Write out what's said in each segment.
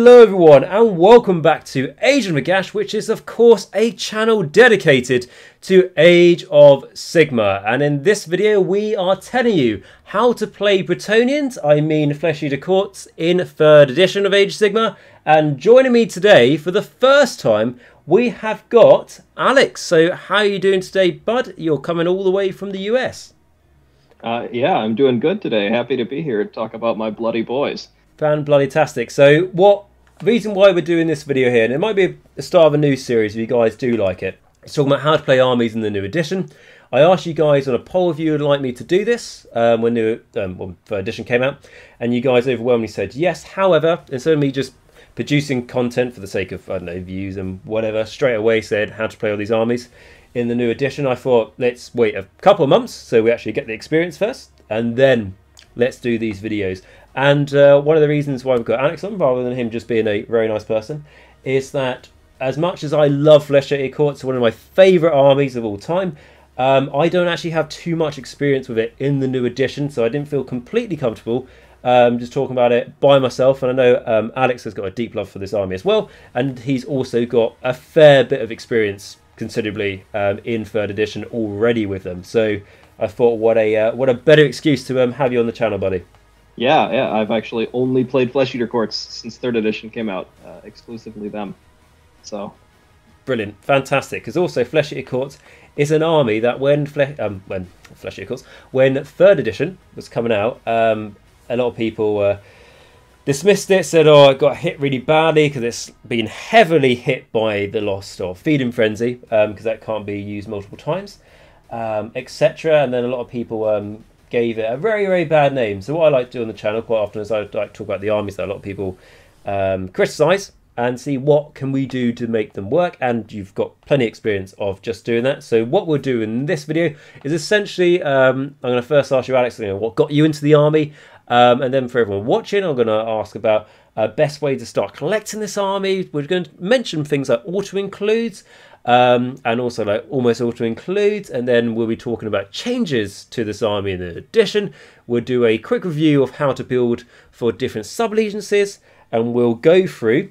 Hello everyone and welcome back to Age of Nagash, which is of course a channel dedicated to Age of Sigmar. And in this video we are telling you how to play Bretonnians, I mean Flesh Eater Courts, in 3rd edition of Age of Sigmar. And joining me today for the first time we have got Alex. So how are you doing today, bud? You're coming all the way from the US. Yeah, I'm doing good today. Happy to be here to talk about my bloody boys. Fan-bloody-tastic. So what reason why we're doing this video here, and it might be the start of a new series if you guys do like it, it's talking about how to play armies in the new edition. I asked you guys on a poll if you would like me to do this when 3rd edition came out, and you guys overwhelmingly said yes. However, instead of me just producing content for the sake of, I don't know, views and whatever, straight away said how to play all these armies in the new edition, I thought let's wait a couple of months so we actually get the experience first, and then let's do these videos. And one of the reasons why we've got Alex on, rather than him just being a very nice person, is that as much as I love Flesh Eater Courts, it's one of my favourite armies of all time, I don't actually have too much experience with it in the new edition, so I didn't feel completely comfortable just talking about it by myself. And I know Alex has got a deep love for this army as well, and he's also got a fair bit of experience, considerably, in 3rd edition already with them. So I thought, what a better excuse to have you on the channel, buddy. Yeah, I've actually only played Flesh Eater Courts since 3rd edition came out, exclusively them. So brilliant, fantastic. Because also Flesh Eater Courts is an army that when 3rd edition was coming out, a lot of people dismissed it, said, oh, it got hit really badly because it's been heavily hit by the lost or feeding frenzy, because that can't be used multiple times, etc. And then a lot of people gave it a very, very bad name. So what I like to do on the channel quite often is I like to talk about the armies that a lot of people criticise and see what can we do to make them work. And you've got plenty of experience of just doing that. So what we'll do in this video is essentially, I'm going to first ask you, Alex, what got you into the army, and then for everyone watching, I'm going to ask about best way to start collecting this army. We're going to mention things like auto-includes, and also like almost auto-includes, and then we'll be talking about changes to this army in the edition. We'll do a quick review of how to build for different sub-allegiances, and we'll go through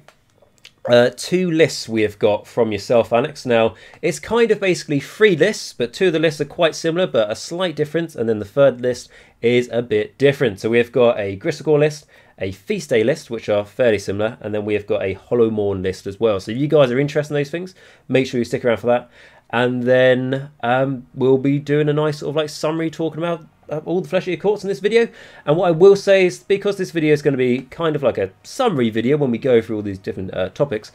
2 lists we have got from yourself, Alex. Now, it's kind of basically 3 lists, but 2 of the lists are quite similar, but a slight difference, and then the 3rd list is a bit different. So we've got a Gristlegore list, a Feast Day list, which are fairly similar, and then we have got a Hollow Morn list as well. So if you guys are interested in those things, make sure you stick around for that. And then we'll be doing a nice sort of like summary talking about all the Flesh Eater Courts in this video. And what I will say is, because this video is going to be kind of like a summary video when we go through all these different topics,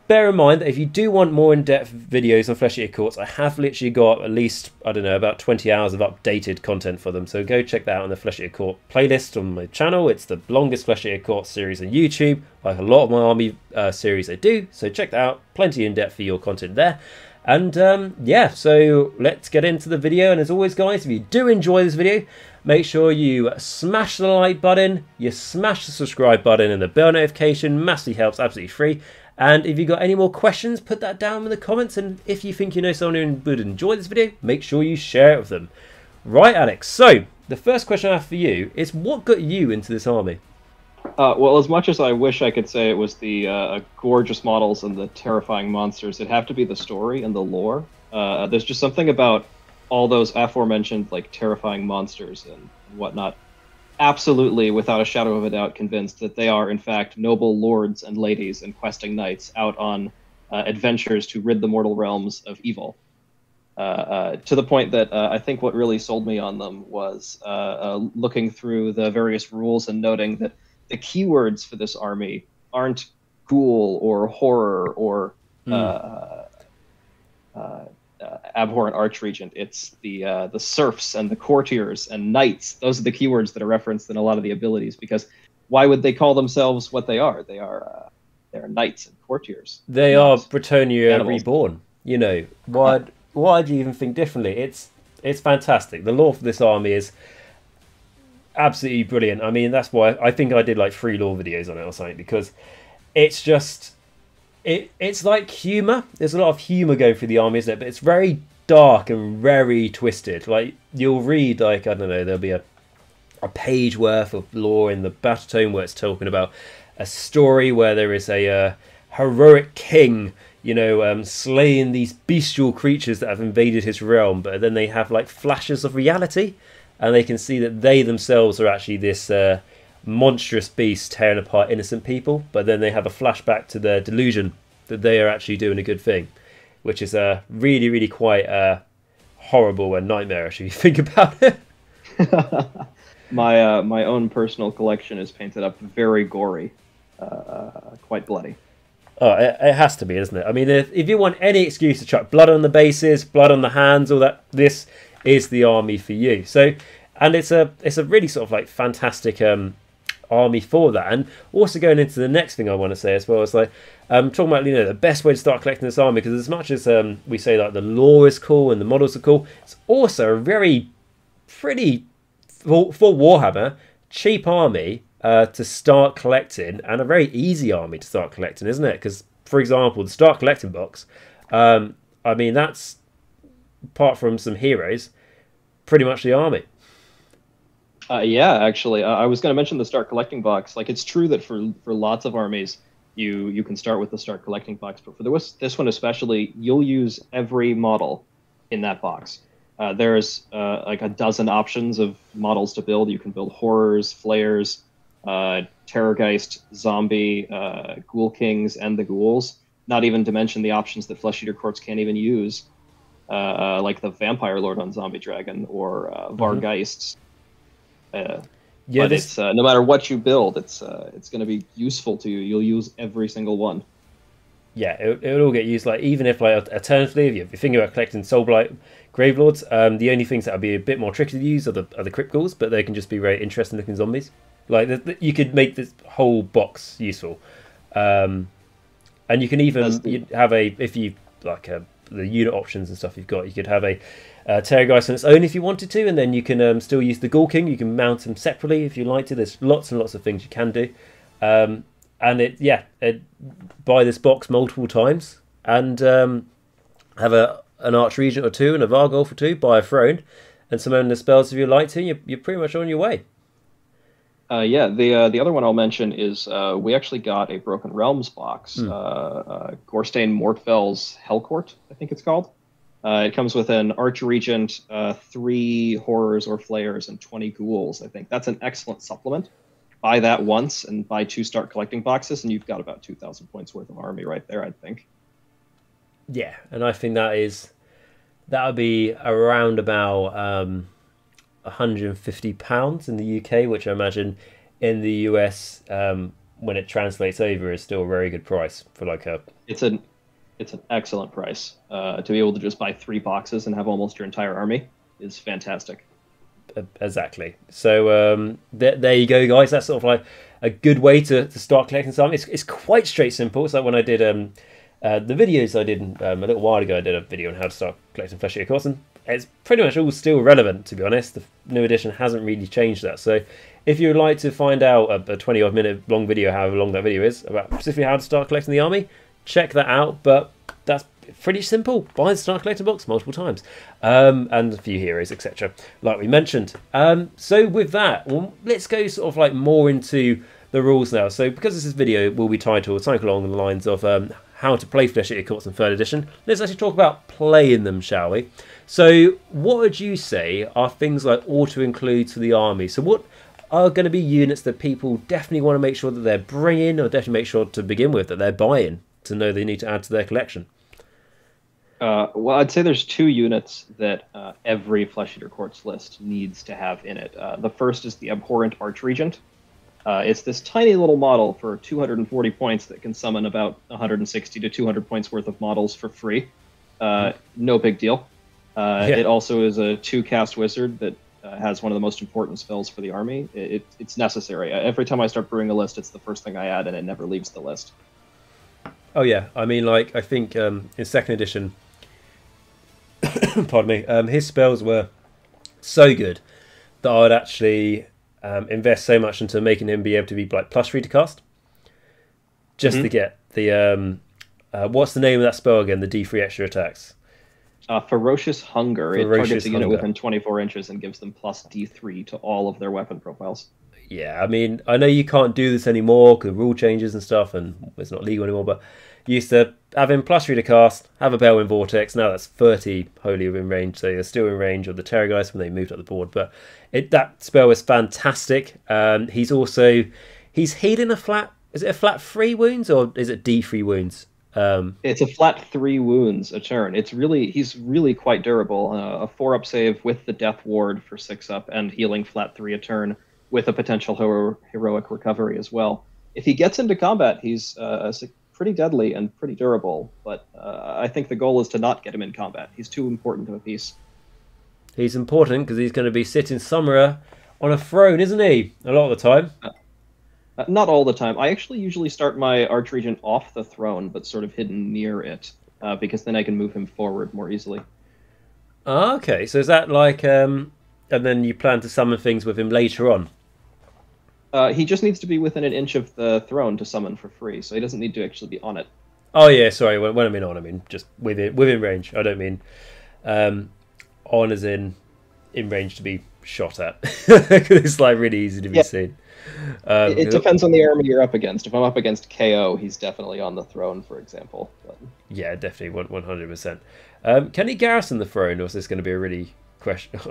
bear in mind that if you do want more in-depth videos on Flesh Eater Courts, I have literally got at least, I don't know, about 20 hours of updated content for them. So go check that out on the Flesh Eater Court playlist on my channel. It's the longest Flesh Eater Court series on YouTube, like a lot of my army series I do. So check that out. Plenty in-depth for your content there. And yeah, so let's get into the video. And as always, guys, if you do enjoy this video, make sure you smash the like button, you smash the subscribe button, and the bell notification massively helps, absolutely free. And if you've got any more questions, put that down in the comments. And if you think you know someone who would enjoy this video, make sure you share it with them. Right, Alex, so the first question I have for you is, what got you into this army? Well, as much as I wish I could say it was the gorgeous models and the terrifying monsters, it'd have to be the story and the lore. There's just something about all those aforementioned, like, terrifying monsters and whatnot. Absolutely, without a shadow of a doubt, convinced that they are, in fact, noble lords and ladies and questing knights out on adventures to rid the mortal realms of evil. To the point that I think what really sold me on them was looking through the various rules and noting that the keywords for this army aren't ghoul or horror or abhorrent archregent. It's the serfs and the courtiers and knights. Those are the keywords that are referenced in a lot of the abilities, because why would they call themselves what they are? They're knights and courtiers. They are Bretonnia reborn. You know, why do you even think differently? It's fantastic. The lore for this army is absolutely brilliant. I mean, that's why I think I did like 3 lore videos on it or something, because it's just it's like humor. There's a lot of humor going through the army, isn't it? But it's very dark and very twisted. Like, you'll read, like, I don't know, there'll be a page worth of lore in the Battle Tome where it's talking about a story where there is a heroic king, slaying these bestial creatures that have invaded his realm, but then they have like flashes of reality, and they can see that they themselves are actually this monstrous beast tearing apart innocent people, but then they have a flashback to their delusion that they are actually doing a good thing, which is really, really quite horrible and nightmarish if you think about it. My own personal collection is painted up very gory, quite bloody. Oh, it has to be, isn't it? I mean, if you want any excuse to chuck blood on the bases, blood on the hands, all that, this is the army for you. So, and it's a really sort of like fantastic army for that. And also going into the next thing I want to say as well is like talking about the best way to start collecting this army, because as much as we say like the lore is cool and the models are cool, it's also a very pretty for Warhammer cheap army to start collecting, and a very easy army to start collecting, isn't it? Because, for example, the start collecting box, I mean, that's, apart from some heroes, pretty much the army. Yeah, actually, I was going to mention the start collecting box. Like, it's true that for lots of armies, you can start with the start collecting box, but for this one especially, you'll use every model in that box. There's like a dozen options of models to build. You can build horrors, flayers, Terrorgeist, zombie, ghoul kings, and the ghouls. Not even to mention the options that Flesh Eater Courts can't even use, like the Vampire Lord on Zombie Dragon or Vargheists. Yeah, but it's no matter what you build, it's going to be useful to you. You'll use every single one. Yeah, it'll all get used. Like, even if like alternatively, if you're thinking about collecting Soulblight Gravelords, the only things that will be a bit more tricky to use are the Crypt Ghouls, but they can just be very interesting looking zombies. Like, you could make this whole box useful, and you can even have if you like the unit options and stuff you've got. You could have a Terrorgeist on its own if you wanted to, and then you can still use the Ghoul King. You can mount them separately if you like to. There's lots and lots of things you can do, and buy this box multiple times and have an Arch Regent or two and a Vargolf or two. Buy a Throne and summon the spells if you like to. You're pretty much on your way. Yeah, the other one I'll mention is we actually got a Broken Realms box, Gorstein Mortfel's Hellcourt, I think it's called. It comes with an Arch Regent, 3 Horrors or Flayers, and 20 Ghouls, I think. That's an excellent supplement. Buy that once and buy 2 start collecting boxes, and you've got about 2,000 points worth of army right there, I think. Yeah, and I think that would be around about £150 in the UK, which I imagine in the US, when it translates over, is still a very good price for like a. It's an excellent price. To be able to just buy 3 boxes and have almost your entire army is fantastic. Exactly. So there you go, guys. That's sort of like a good way to start collecting something. It's quite straight simple. It's like when I did the videos I did a little while ago. I did a video on how to start collecting Flesh Eater Courts, and it's pretty much all still relevant, to be honest. The new edition hasn't really changed that. So if you would like to find out a 20-odd minute long video, however long that video is, about specifically how to start collecting the army, check that out. But that's pretty simple. Buy the start collecting box multiple times, and a few heroes, etc. like we mentioned. So with that, let's go sort of like more into the rules now. So because this video will be titled something along the lines of how to play Flesh Eater Courts in 3rd edition, let's actually talk about playing them, shall we? So what would you say are things like auto-includes for the army? So what are going to be units that people definitely want to make sure that they're bringing, or definitely make sure to begin with that they're buying, to know they need to add to their collection? Well, I'd say there's 2 units that every Flesh Eater Courts list needs to have in it. The first is the Abhorrent Arch Regent. It's this tiny little model for 240 points that can summon about 160 to 200 points worth of models for free. No big deal. It also is a 2-cast wizard that has one of the most important spells for the army. It's necessary. Every time I start brewing a list, it's the first thing I add, and it never leaves the list. Oh yeah, I mean, like, I think in 2nd edition, pardon me, his spells were so good that I would actually invest so much into making him be able to be like +3 to cast, just to get the what's the name of that spell again? The D3 extra attacks. Ferocious Hunger. It targets a unit within 24 inches and gives them +D3 to all of their weapon profiles. Yeah, I mean, I know you can't do this anymore because rule changes and stuff, and it's not legal anymore. But you used to have him +3 to cast, have a Balewind Vortex. Now that's 30 wholly within range, so you're still in range of the Terrorgeist when they moved up the board. But that spell is fantastic. He's healing a flat. Is it a flat 3 wounds or is it D3 wounds? It's a flat 3 wounds a turn. He's really quite durable. A 4-up save with the Death Ward for 6-up and healing flat 3 a turn with a potential heroic recovery as well. If he gets into combat, he's pretty deadly and pretty durable. But I think the goal is to not get him in combat. He's too important of a piece. He's important because he's going to be sitting somewhere on a throne, isn't he? A lot of the time. Not all the time. I actually usually start my Archregent off the throne, but sort of hidden near it, because then I can move him forward more easily. Okay, so is that like, and then you plan to summon things with him later on? He just needs to be within an inch of the throne to summon for free, so he doesn't need to actually be on it. Oh yeah, sorry. When I mean on, I mean just within range. I don't mean on as in range to be shot at. It's like really easy to be seen. It depends on the army you're up against. If I'm up against KO, he's definitely on the throne, for example. But... Yeah, definitely 100%. Can he garrison the throne, or is this going to be a really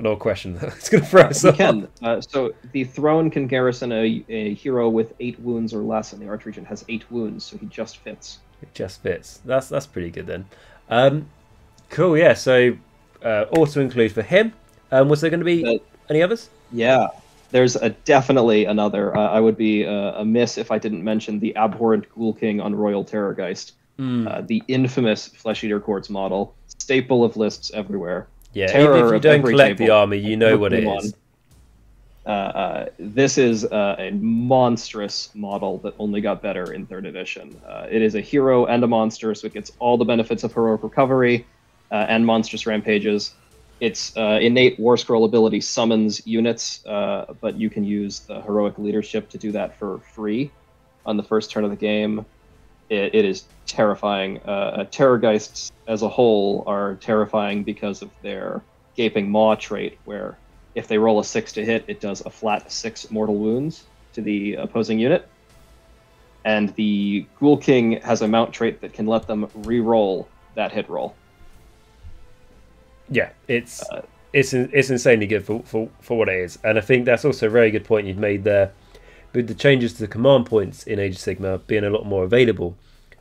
no question? It's going to throw us off. He can. So the throne can garrison a hero with 8 wounds or less, and the Archregent has 8 wounds, so he just fits. It just fits. That's pretty good then. Cool. Yeah. So auto include for him. Was there going to be any others? Yeah. There's definitely another. I would be amiss if I didn't mention the Abhorrent Ghoul King on Royal Terrorgeist. The infamous Flesh Eater Courts model. Staple of lists everywhere. Yeah, even if you don't collect the army, you know what it is. This is a monstrous model that only got better in 3rd edition. It is a hero and a monster, so it gets all the benefits of heroic recovery and monstrous rampages. Its innate War Scroll ability summons units, but you can use the heroic leadership to do that for free on the first turn of the game. It is terrifying. Terrorgeists as a whole are terrifying because of their Gaping Maw trait, where if they roll a 6 to hit, it does a flat 6 mortal wounds to the opposing unit. And the Ghoul King has a mount trait that can let them re-roll that hit roll. Yeah, it's insanely good for what it is, and I think that's also a very good point you've made there, with the changes to the command points in Age of Sigmar being a lot more available.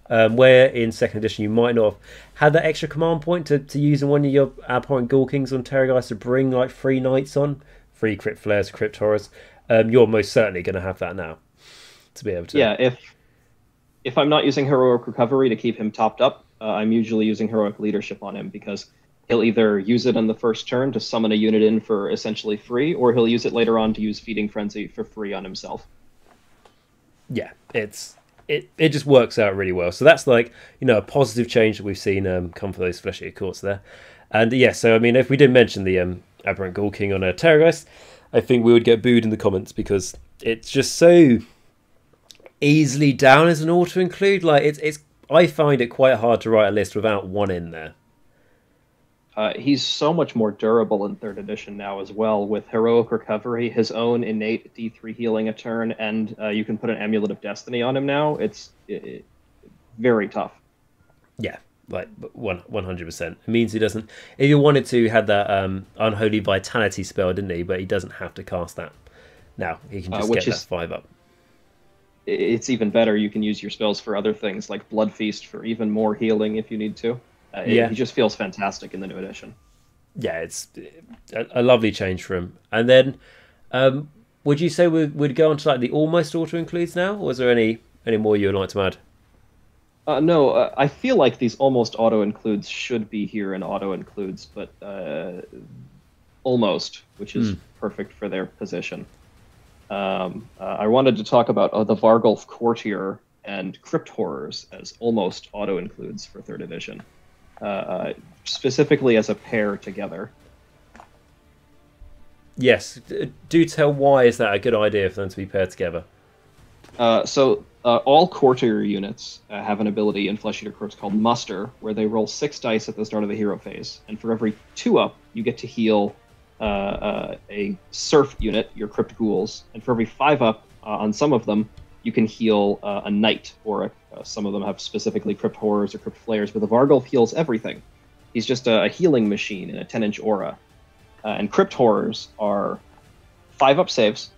Where in 2nd edition you might not have had that extra command point to use in one of your Abhorrent Ghoul Kings on Terrorgeist to bring like 3 knights on, 3 Crypt Flares, Crypt Horrors. You're most certainly going to have that now to be able to. Yeah, if I'm not using heroic recovery to keep him topped up, I'm usually using heroic leadership on him because he'll either use it on the first turn to summon a unit in for essentially free, or he'll use it later on to use Feeding Frenzy for free on himself. Yeah, it just works out really well. So that's like, a positive change that we've seen come for those Flesh Eater Courts there. And yeah, so I mean, if we didn't mention the Abhorrent Ghoul King on a Terrorgeist, I think we would get booed in the comments because it's just so easily down as an auto-include. Like, I find it quite hard to write a list without one in there. He's so much more durable in 3rd edition now as well, with heroic recovery, his own innate D3 healing a turn, and you can put an Amulet of Destiny on him now. It's very tough. Yeah, like 100%. It means he doesn't. If he wanted to, he had that Unholy Vitality spell, didn't he? But he doesn't have to cast that. Now he can just get that 5 up. It's even better. You can use your spells for other things, like Blood Feast for even more healing if you need to. He just feels fantastic in the new edition. Yeah, it's a lovely change for him. And then, would you say we'd go on to like the almost auto includes now, or is there any more you would like to add? No, I feel like these almost auto includes should be here in auto includes, but almost, which is perfect for their position. I wanted to talk about the Vargulf Courtier and Crypt Horrors as almost auto includes for 3rd edition. Specifically as a pair together. Yes, do tell why is that a good idea for them to be paired together? All Courtier units have an ability in Flesh Eater Courts called Muster, where they roll 6 dice at the start of the hero phase, and for every 2 up, you get to heal a surf unit, your crypt ghouls, and for every 5-up on some of them, you can heal a knight, or some of them have specifically crypt horrors or crypt flayers, but the Varghulf heals everything. He's just a healing machine in a 10-inch aura. And crypt horrors are 5-up saves,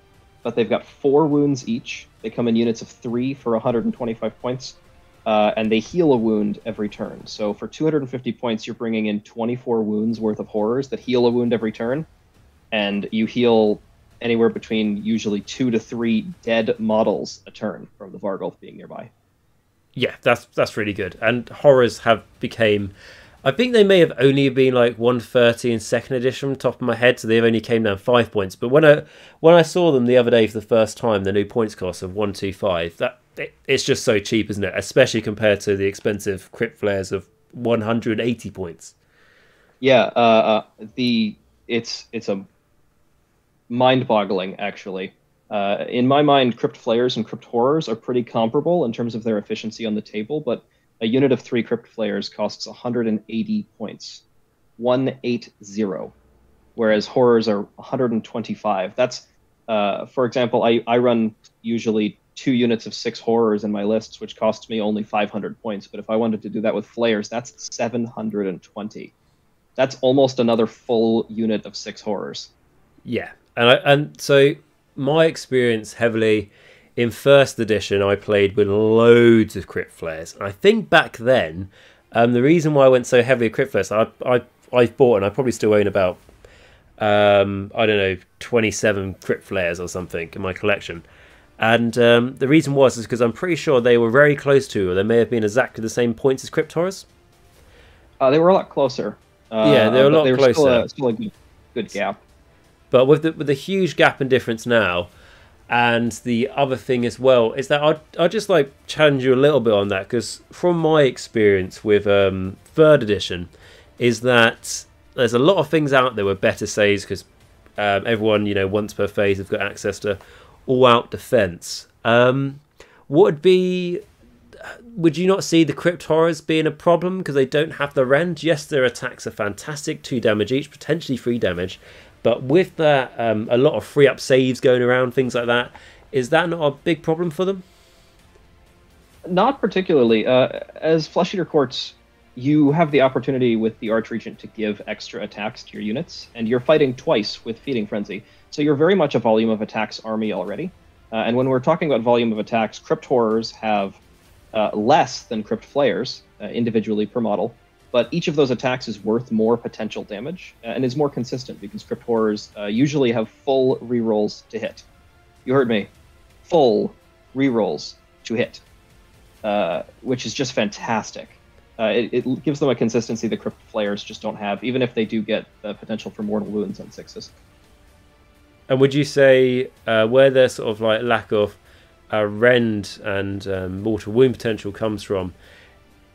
but they've got 4 wounds each. They come in units of 3 for 125 points, and they heal a wound every turn. So for 250 points, you're bringing in 24 wounds worth of horrors that heal a wound every turn, and you heal anywhere between usually 2 to 3 dead models a turn from the Varghulf being nearby. Yeah, that's really good. And horrors have became... I think they may have only been like 130 in second edition, top of my head, so they've only came down 5 points. But when I saw them the other day for the first time, the new points cost of 125, it's just so cheap, isn't it? Especially compared to the expensive crypt flares of 180 points. Yeah, it's a mind-boggling, actually. In my mind, crypt flayers and crypt horrors are pretty comparable in terms of their efficiency on the table, but a unit of 3 crypt flayers costs 180 points. 180. Whereas horrors are 125. That's, for example, I run usually 2 units of 6 horrors in my lists, which costs me only 500 points. But if I wanted to do that with flayers, that's 720. That's almost another full unit of 6 horrors. Yeah, and so my experience heavily... In first edition, I played with loads of crypt flares. I think back then, the reason why I went so heavily with crypt flares, I've bought, and I probably still own about, I don't know, 27 crypt flares or something in my collection. And the reason was because I'm pretty sure they were very close to, or they may have been exactly the same points as crypt horrors. They were a lot closer. Yeah, they were a lot closer. Still a good gap. But with the huge gap in difference now, and the other thing as well is that I'd just like challenge you a little bit on that, because from my experience with third edition is that there's a lot of things out there with better saves, because everyone, once per phase have got access to all-out defense. Would you not see the crypt horrors being a problem because they don't have the rend? Yes, their attacks are fantastic, 2 damage each, potentially 3 damage. But with that, a lot of free-up saves going around, things like that, is that not a big problem for them? Not particularly. As Flesh Eater Courts, you have the opportunity with the Archregent to give extra attacks to your units, and you're fighting twice with Feeding Frenzy. So you're very much a volume of attacks army already. And when we're talking about volume of attacks, Crypt Horrors have less than Crypt Flayers individually per model. But each of those attacks is worth more potential damage and is more consistent because Crypt Horrors usually have full rerolls to hit. You heard me. Full rerolls to hit, which is just fantastic. It gives them a consistency the Crypt Flayers just don't have, even if they do get the potential for mortal wounds on 6s. And would you say where their sort of like lack of rend and mortal wound potential comes from,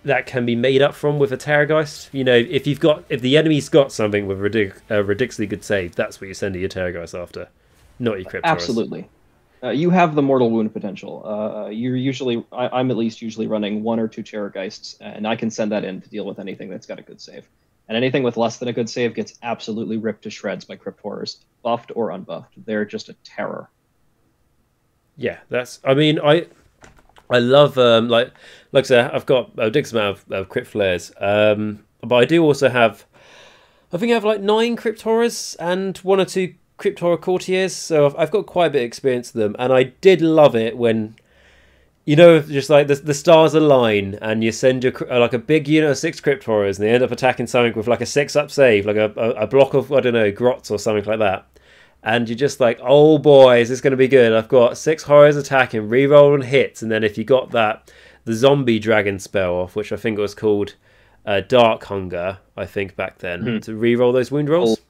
that can be made up from with a Terrorgeist? If the enemy's got something with a ridiculously good save, that's what you're sending your Terrorgeist after, not your Crypt Horrors. Absolutely. You have the mortal wound potential. I'm at least usually running 1 or 2 Terrorgeists, and I can send that in to deal with anything that's got a good save. And anything with less than a good save gets absolutely ripped to shreds by Crypt Horrors, buffed or unbuffed. They're just a terror. Yeah, I love, like I said, I've got a ridiculous amount of Crypt Flares, but I do also have, I think I have like 9 Crypt Horrors and 1 or 2 Crypt Horror Courtiers, so I've got quite a bit of experience with them, and I did love it when, just like the stars align and you send like a big unit of 6 Crypt Horrors and they end up attacking something with like a 6-up save, like a block of, I don't know, grots or something like that. And you're just like, oh boy, is this going to be good? I've got 6 horrors attacking, reroll and hits. And then if you got the zombie dragon spell off, which I think it was called Dark Hunger, I think back then, to reroll those wound rolls.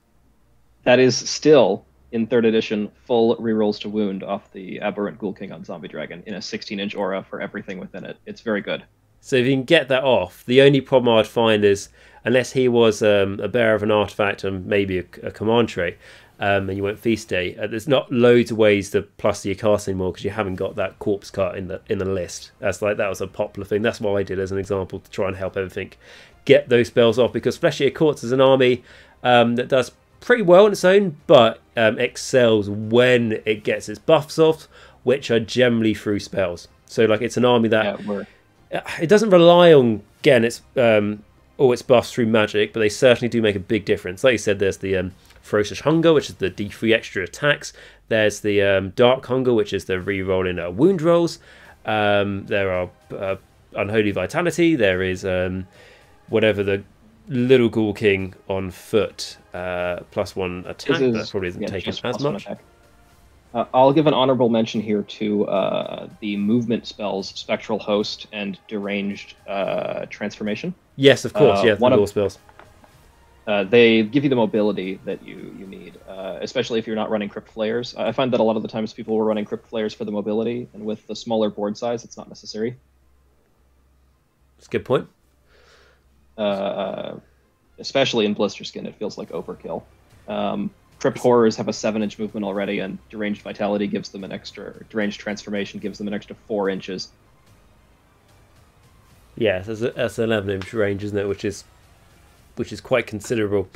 That is still, in 3rd edition, full rerolls to wound off the Abhorrent Ghoul King on Zombie Dragon in a 16-inch aura for everything within it. It's very good. So if you can get that off, the only problem I'd find is, unless he was a bearer of an artifact and maybe a command trait, and you went feast day, there's not loads of ways to plus your cast anymore because you haven't got that corpse cut in the list. That was a popular thing. That's what I did as an example to try and help everything get those spells off, because Flesh Eater Courts is an army that does pretty well on its own, but excels when it gets its buffs off, which are generally through spells. So like it's an army that it doesn't rely on getting its all its buffs through magic, but they certainly do make a big difference. Like you said, there's the Ferocious Hunger, which is the D3 extra attacks. There's the Dark Hunger, which is the rerolling wound rolls. There are Unholy Vitality. There is whatever the Little Ghoul King on foot, +1 attack. That probably isn't taken as much. I'll give an honorable mention here to the movement spells, Spectral Host and Deranged Transformation. Yes, of course. Yeah, the spells. They give you the mobility that you need, especially if you're not running Crypt Flayers. I find that a lot of the times people were running Crypt Flayers for the mobility, and with the smaller board size, it's not necessary. That's a good point. Especially in Blister Skin, it feels like overkill. Crypt Horrors have a 7-inch movement already, and Deranged Vitality gives them an extra. Deranged Transformation gives them an extra 4 inches. Yeah, that's an 11-inch range, isn't it? Which is quite considerable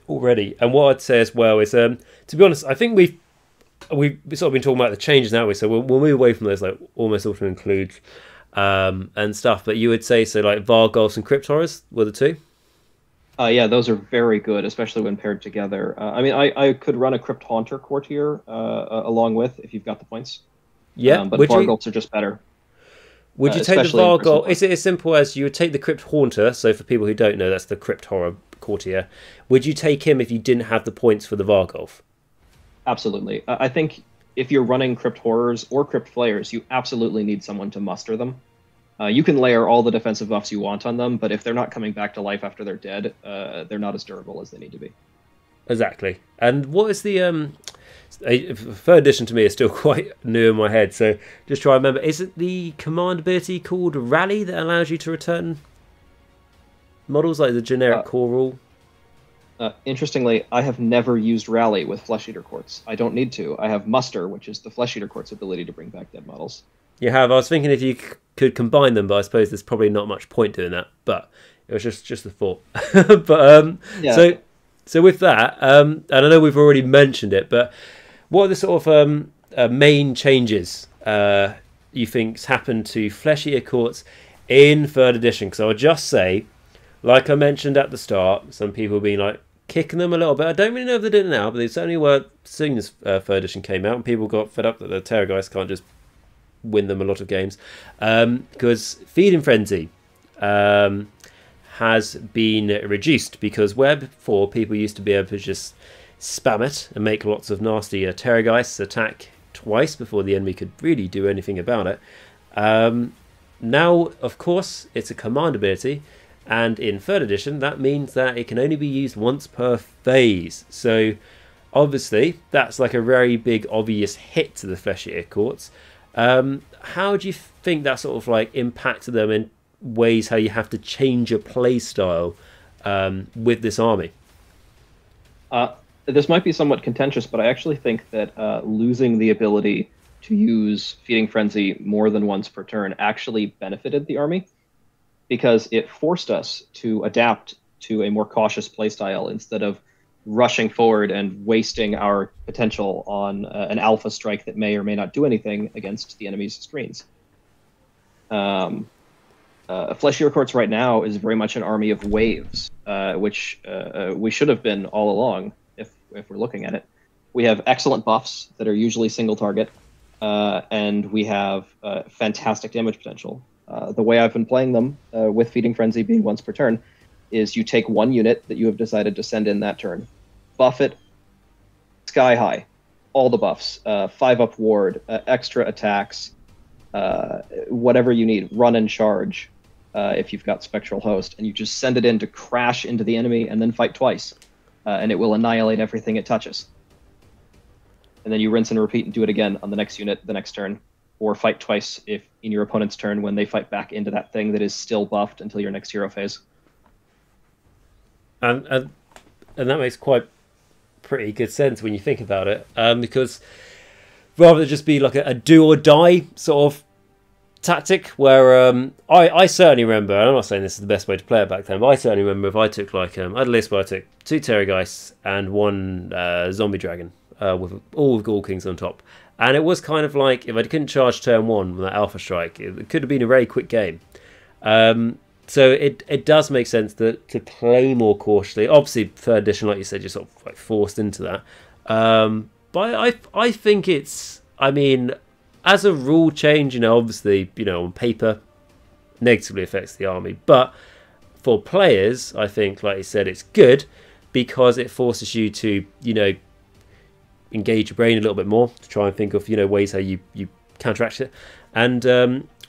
already. And what I'd say as well is, to be honest, I think we've sort of been talking about the changes now. So we'll move away from those, like almost auto include and stuff. But you would say so, like Varghulfs and Crypt Horrors were the two. Yeah, those are very good, especially when paired together. I mean, I could run a Crypt Haunter courtier along with if you've got the points. Yeah, but Varghulfs are just better. Would you take the Varghulf? Is it as simple as you would take the Crypt Haunter? So for people who don't know, that's the Crypt Horror courtier. Would you take him if you didn't have the points for the Varghulf? Absolutely. I think if you're running Crypt Horrors or Crypt Flayers, you absolutely need someone to muster them. You can layer all the defensive buffs you want on them, but if they're not coming back to life after they're dead, they're not as durable as they need to be. Exactly. And what is the... third edition to me is still quite new in my head, so just try to remember. Is it the command ability called Rally that allows you to return models, like the generic core rule? Interestingly, I have never used Rally with Flesh Eater Courts. I don't need to. I have Muster, which is the Flesh Eater Courts ability to bring back dead models. You have. I was thinking if you could combine them, but I suppose there's probably not much point doing that. But it was just a thought. But yeah. So with that, and I know we've already mentioned it, but what are the sort of main changes you think's happened to Flesh Eater Courts in 3rd edition? Because I'll just say, like I mentioned at the start, some people have been like kicking them a little bit. I don't really know if they did it now, but they certainly were soon as 3rd edition came out, and people got fed up that the Terrorgeist can't just win them a lot of games. Because Feeding Frenzy has been reduced, because where before people used to be able to just spam it and make lots of nasty Terrorgeists attack twice before the enemy could really do anything about it. Now, of course, it's a command ability, and in 3rd edition that means that it can only be used once per phase. So obviously that's like a very big obvious hit to the Flesh Eater Courts. How do you think that sort of like impacted them in ways how you have to change your play style with this army? This might be somewhat contentious, but I actually think that losing the ability to use Feeding Frenzy more than once per turn actually benefited the army, because it forced us to adapt to a more cautious playstyle instead of rushing forward and wasting our potential on an alpha strike that may or may not do anything against the enemy's screens. Flesh Eater Courts right now is very much an army of waves, which we should have been all along if we're looking at it. We have excellent buffs that are usually single target, and we have fantastic damage potential. The way I've been playing them, with Feeding Frenzy being once per turn, is you take one unit that you have decided to send in that turn, buff it sky high, all the buffs, 5-up ward, extra attacks, whatever you need, run and charge, if you've got Spectral Host, and you just send it in to crash into the enemy and then fight twice, and it will annihilate everything it touches. And then you rinse and repeat and do it again on the next unit the next turn, or fight twice if in your opponent's turn when they fight back into that thing that is still buffed until your next hero phase. And that makes quite pretty good sense when you think about it, because rather than just be like a do or die sort of tactic where I certainly remember, and I'm not saying this is the best way to play it back then, but I certainly remember if I took like I had a list where I took 2 Terrorgeists and 1 Zombie Dragon with all the Ghoul Kings on top, and it was kind of like if I couldn't charge turn 1 with that Alpha Strike, it could have been a very quick game. So it does make sense to play more cautiously. Obviously, 3rd edition, like you said, you're sort of like forced into that. But I think it's, I mean, as a rule change, obviously, on paper, negatively affects the army. But for players, I think, like you said, it's good because it forces you to, engage your brain a little bit more to try and think of, ways how you counteract it. And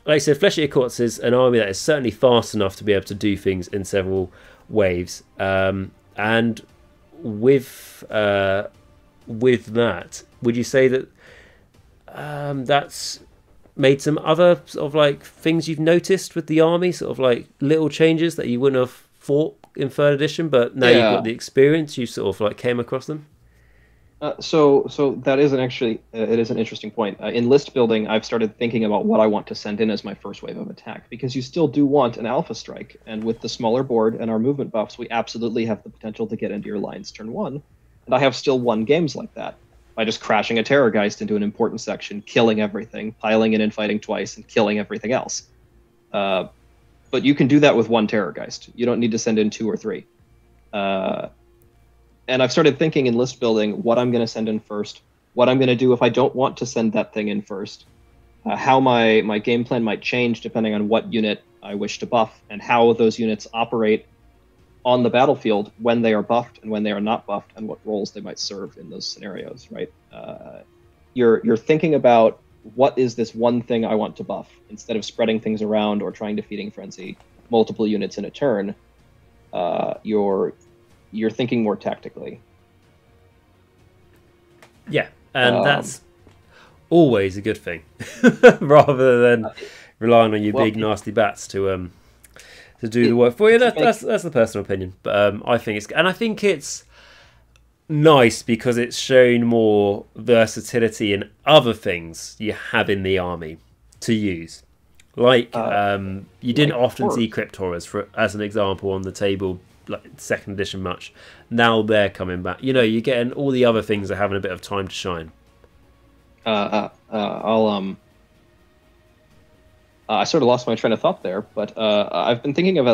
like I said, Flesh Eater Courts is an army that is certainly fast enough to be able to do things in several waves. And with that, would you say that that's made some other sort of like things you've noticed with the army, sort of like little changes that you wouldn't have thought in 3rd edition, but now you've got the experience, you sort of like came across them? So that is it is an interesting point. In list building, I've started thinking about what I want to send in as my first wave of attack, because you still do want an Alpha Strike, and with the smaller board and our movement buffs, we absolutely have the potential to get into your lines turn 1, and I have still won games like that by just crashing a Terrorgeist into an important section, killing everything, piling in and fighting twice, and killing everything else. But you can do that with 1 Terrorgeist. You don't need to send in 2 or 3. And I've started thinking in list building what I'm going to send in first, what I'm going to do if I don't want to send that thing in first, how my game plan might change depending on what unit I wish to buff, and how those units operate on the battlefield when they are buffed and when they are not buffed, and what roles they might serve in those scenarios, right? You're thinking about what is this one thing I want to buff, instead of spreading things around or trying to Feeding Frenzy multiple units in a turn. You're thinking more tactically. Yeah, and that's always a good thing, rather than relying on your big nasty bats to do the work for you. That's the personal opinion, but I think it's nice because it's shown more versatility in other things you have in the army to use. Like you didn't often see Crypt Horrors, as an example, on the table. Like 2nd edition much. Now they're coming back. You're getting all the other things are having a bit of time to shine. I sort of lost my train of thought there, but I've been thinking of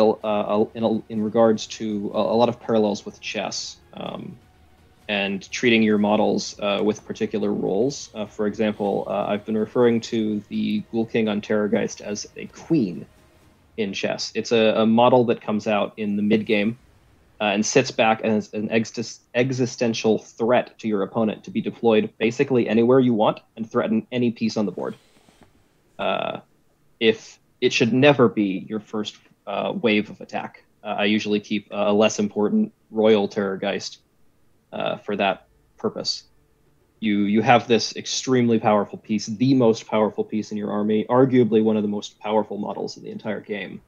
in regards to a lot of parallels with chess, and treating your models with particular roles. For example, I've been referring to the Ghoul King on Terrorgeist as a queen in chess. It's a model that comes out in the mid-game and sits back as an existential threat to your opponent to be deployed basically anywhere you want and threaten any piece on the board. If it should never be your first wave of attack. I usually keep a less important Royal Terrorgeist for that purpose. You have this extremely powerful piece, the most powerful piece in your army, arguably one of the most powerful models in the entire game,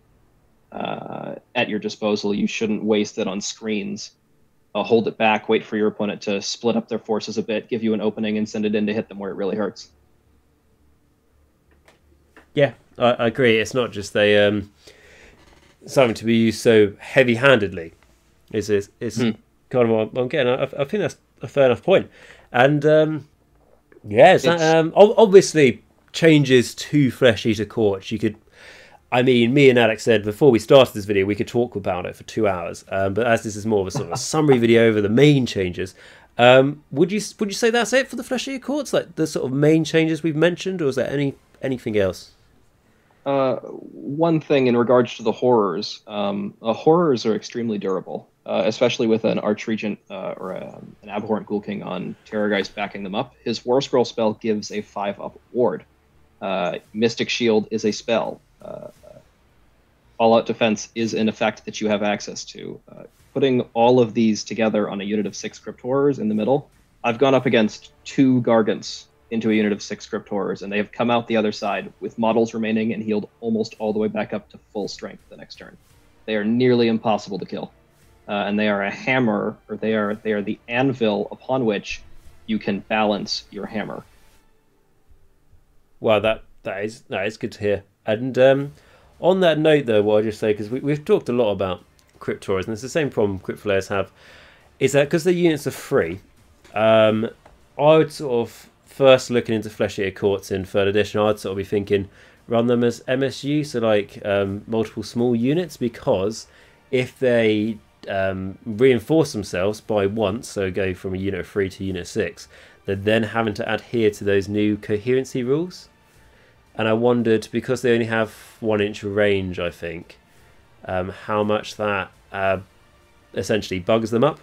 at your disposal. You shouldn't waste it on screens. Hold it back, wait for your opponent to split up their forces a bit, give you an opening, and send it in to hit them where it really hurts. Yeah, I agree. It's not just something to be used so heavy-handedly. It's kind of what I'm getting. I think that's a fair enough point. And obviously changes to Flesh Eater Courts. You could, me and Alex said before we started this video we could talk about it for 2 hours. But as this is more of a sort of a summary video over the main changes, would you say that's it for the Flesh Eater Courts? Like the sort of main changes we've mentioned, or is there anything else? One thing in regards to the horrors, horrors are extremely durable, especially with an Archregent or an Abhorrent Ghoul King on Terrorgeist backing them up. His War Scroll spell gives a 5-up ward. Mystic Shield is a spell. All-out Defense is an effect that you have access to. Putting all of these together on a unit of 6 Crypt Horrors in the middle, I've gone up against 2 Gargants into a unit of 6 Crypt Horrors, and they have come out the other side with models remaining and healed almost all the way back up to full strength the next turn. They are nearly impossible to kill, and they are a hammer, or they are the anvil upon which you can balance your hammer. Well, that is good to hear. And on that note, though, what I just say, because we've talked a lot about Crypt Horrors, and it's the same problem Crypt Flayers have, is that because the units are free, I would sort of, first looking into Flesh Eater Courts in 3rd edition, I'd sort of be thinking, run them as MSU, so like multiple small units, because if they reinforce themselves by once, so go from a unit of 3 to unit 6, they're then having to adhere to those new coherency rules. And I wondered, because they only have 1 inch range, I think, how much that essentially bugs them up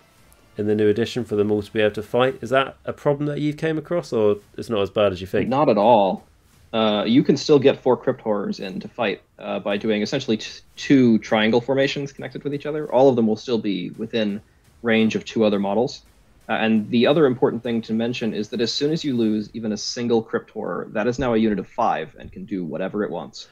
in the new edition for them all to be able to fight. Is that a problem that you've came across, or it's not as bad as you think? Not at all. You can still get 4 Crypt Horrors in to fight by doing essentially 2 triangle formations connected with each other. All of them will still be within range of 2 other models. And the other important thing to mention is that as soon as you lose even a single Crypt Horror, that is now a unit of 5 and can do whatever it wants.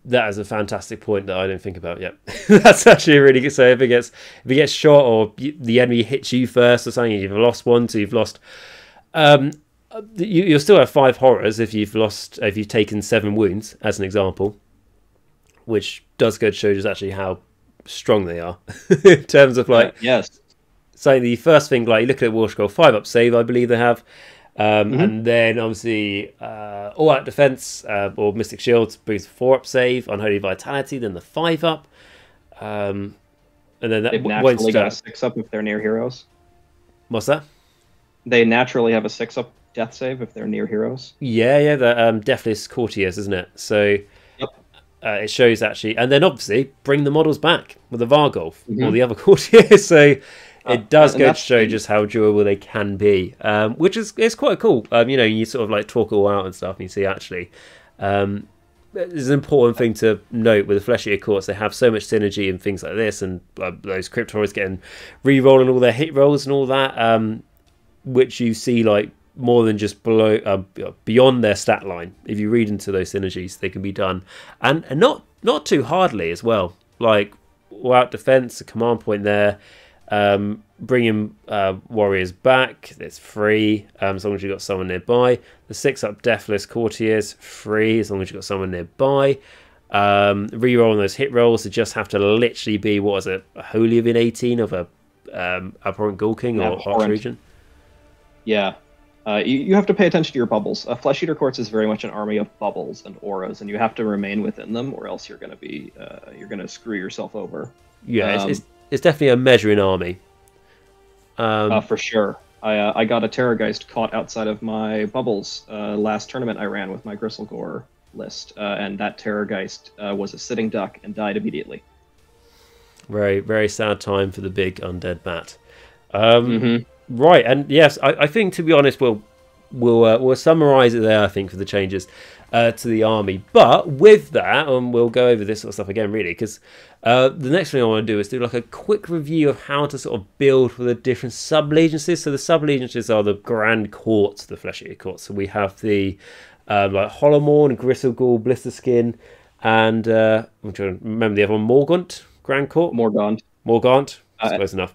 That is a fantastic point that I didn't think about yet. That's actually a really good. So if it gets shot, or the enemy hits you first or something, you've lost one, so you've lost. You'll still have 5 horrors if you've taken 7 wounds, as an example, which does go to show just actually how strong they are in terms of like. Yes. So the first thing, like you look at War Scroll, 5-up save, I believe they have. And then obviously all out defense or Mystic Shields brings 4-up save, Unholy Vitality, then the 5-up, and then that they've naturally got a 6-up if they're near heroes. What's that? They naturally have a 6-up death save if they're near heroes. Yeah, the Deathless Courtiers, isn't it? So yep. It shows actually, and then obviously bring the models back with the Vargolf or the other Courtiers. So it does go to show just how durable they can be, which is quite cool. You sort of like talk it all out and stuff, and you see actually, it's an important thing to note with the Flesh Eater Courts. They have so much synergy and things like this, and those Crypt Horrors getting re-rolling all their hit rolls and all that, which you see like more than just beyond their stat line. If you read into those synergies, they can be done, and not too hardly as well. Like all out defense, a command point there. Bringing warriors back, it's free as long as you've got someone nearby. The 6-up Deathless Courtiers, free as long as you've got someone nearby. Rerolling those hit rolls, they just have to literally be, what is it, a Holy of an 18 of a Abhorrent Ghoul King or Archregent? Yeah. You have to pay attention to your bubbles. Flesh Eater Courts is very much an army of bubbles and auras, and you have to remain within them, or else you're going to screw yourself over. Yeah, it's definitely a measuring army. For sure. I got a Terrorgeist caught outside of my bubbles last tournament I ran with my Gristlegore list, and that Terrorgeist was a sitting duck and died immediately. Very, very sad time for the big undead bat. Right, and yes, I think, to be honest, we'll summarise it there, I think, for the changes to the army. But with that, we'll go over this sort of stuff again, really, because the next thing I want to do is do like a quick review of how to sort of build for the different sub-allegiances. So the sub-allegiances are the grand courts, the Flesh Eater Courts. So we have the like Hollowmourne, Gristlegore, Blisterskin, and I'm trying to remember the other one, Morgaunt, Grand Court? Morgaunt, close enough.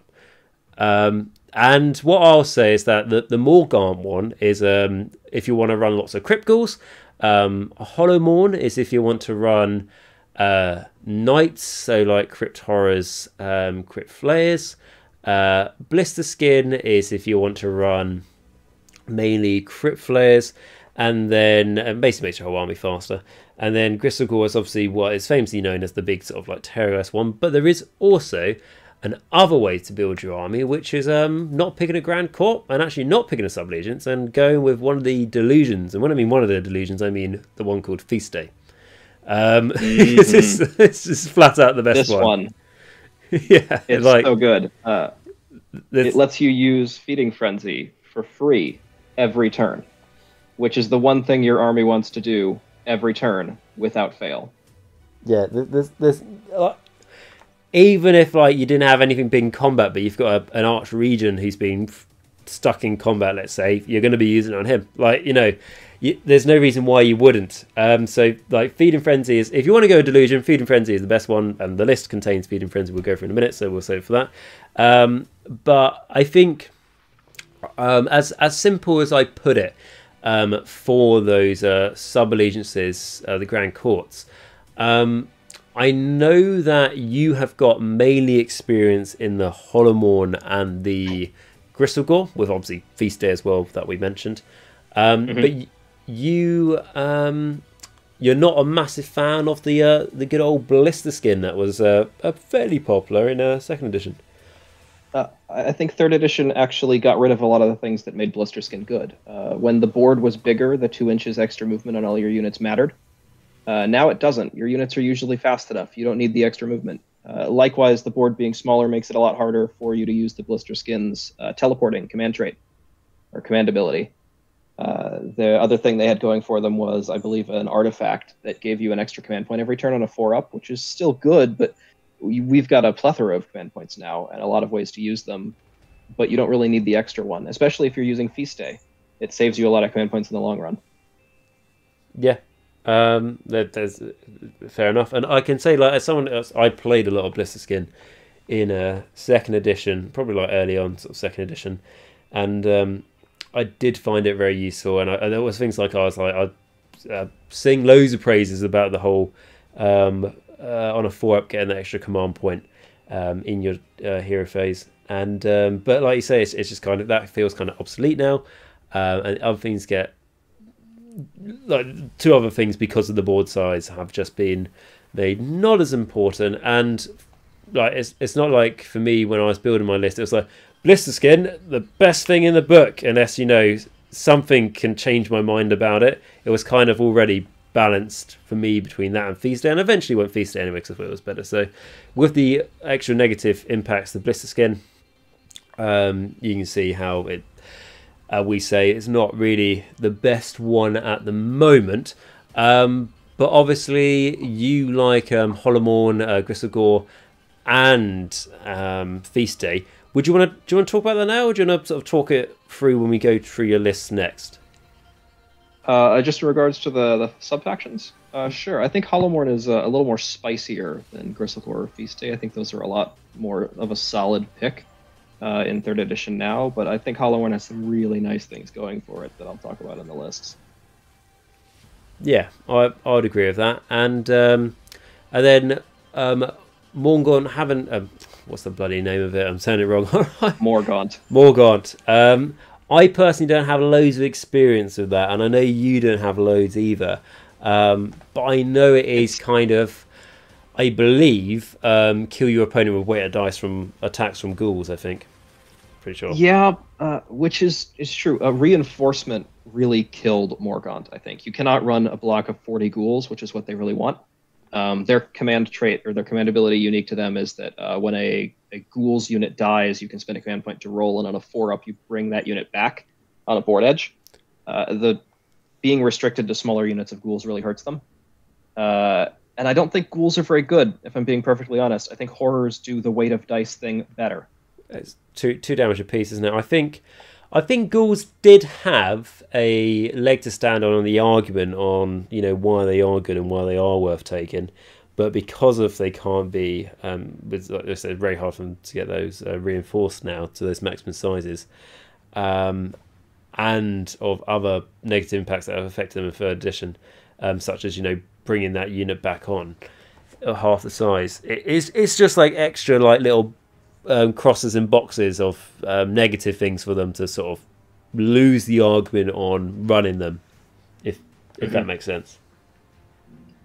And what I'll say is that the Morgaunt one is if you want to run lots of Crypt Ghouls. Hollowmourne is if you want to run Knights, so like Crypt Horrors, Crypt Flayers. Blisterskin is if you want to run mainly Crypt Flayers, and then basically makes your whole army faster. And then Gristlegore is obviously what is famously known as the big sort of like terrorist one, but there is also an other way to build your army, which is not picking a Grand Court and actually not picking a sub-allegiance and going with one of the delusions. And when I mean one of the delusions, I mean the one called Feast Day. It's just flat out the best one. Yeah, it's like, so good. It lets you use Feeding Frenzy for free every turn, which is the one thing your army wants to do every turn without fail. Yeah, there's even if like you didn't have anything big in combat, but you've got an Archregent who's been stuck in combat, let's say, you're going to be using it on him. Like, there's no reason why you wouldn't. So like Feeding Frenzy is, if you want to go Delusion, Feeding Frenzy is the best one, and the list contains Feeding Frenzy. We'll go for in a minute, so we'll save for that. But I think as simple as I put it, for those sub-allegiances, the Grand Courts. I know that you have got mainly experience in the Hollowmourne and the Gristlegore, with obviously Feast Day as well that we mentioned. But you're not a massive fan of the good old Blister Skin that was fairly popular in 2nd edition. I think 3rd edition actually got rid of a lot of the things that made Blister Skin good. When the board was bigger, the 2 inches extra movement on all your units mattered. Now it doesn't. Your units are usually fast enough. You don't need the extra movement. Likewise, the board being smaller makes it a lot harder for you to use the Blister Skin's teleporting command trait or command ability. The other thing they had going for them was, I believe, an artifact that gave you an extra command point every turn on a 4-up, which is still good, but we've got a plethora of command points now and a lot of ways to use them, but you don't really need the extra one, especially if you're using Feast Day. It saves you a lot of command points in the long run. Yeah. There's fair enough, and I can say, like, as someone else, I played a lot of Blister Skin in 2nd edition, probably like early on, sort of 2nd edition, and I did find it very useful. And there was things like I'd sing loads of praises about the whole on a 4-up getting that extra command point in your hero phase, and but like you say, it's just kind of, that feels kind of obsolete now, and other things get. Like 2 other things, because of the board size, have just been made not as important. And like it's not like, for me, when I was building my list, it was like Blister Skin, the best thing in the book, unless something can change my mind about it. It was kind of already balanced for me between that and Feast Day, and eventually went Feast Day anyway because I thought it was better. So with the extra negative impacts of Blister Skin, you can see how it. We say it's not really the best one at the moment, but obviously you like Hollowmourne, Gristlegore, and Feast Day. Do you want to talk about that now, or do you want to sort of talk it through when we go through your lists next? Just in regards to the sub-factions? Sure. I think Hollowmourne is a little more spicier than Gristlegore or Feast Day. I think those are a lot more of a solid pick in 3rd edition now, but I think Hollowmourne has some really nice things going for it that I'll talk about in the lists. Yeah, I would agree with that. And then Morgaunt, haven't... what's the bloody name of it? I'm saying it wrong. Morgaunt. Morgaunt. I personally don't have loads of experience with that, and I know you don't have loads either. But I know it is kind of, I believe, kill your opponent with weighted dice from attacks from ghouls, I think. Pretty sure. Yeah, which is true. Reinforcement really killed Morgaunt, I think. You cannot run a block of 40 ghouls, which is what they really want. Their command trait, or their command ability unique to them, is that when a ghouls unit dies, you can spend a command point to roll, and on a 4-up, you bring that unit back on a board edge. The being restricted to smaller units of ghouls really hurts them. And I don't think ghouls are very good, if I'm being perfectly honest. I think horrors do the weight of dice thing better. It's two damage a piece, isn't it? I think ghouls did have a leg to stand on the argument on, why they are good and why they are worth taking, but because of they can't be, like I said, very hard for them to get those reinforced now to those maximum sizes, and of other negative impacts that have affected them in 3rd edition, such as bringing that unit back on half the size. It's just like extra like little crosses and boxes of negative things for them to sort of lose the argument on running them, if that makes sense.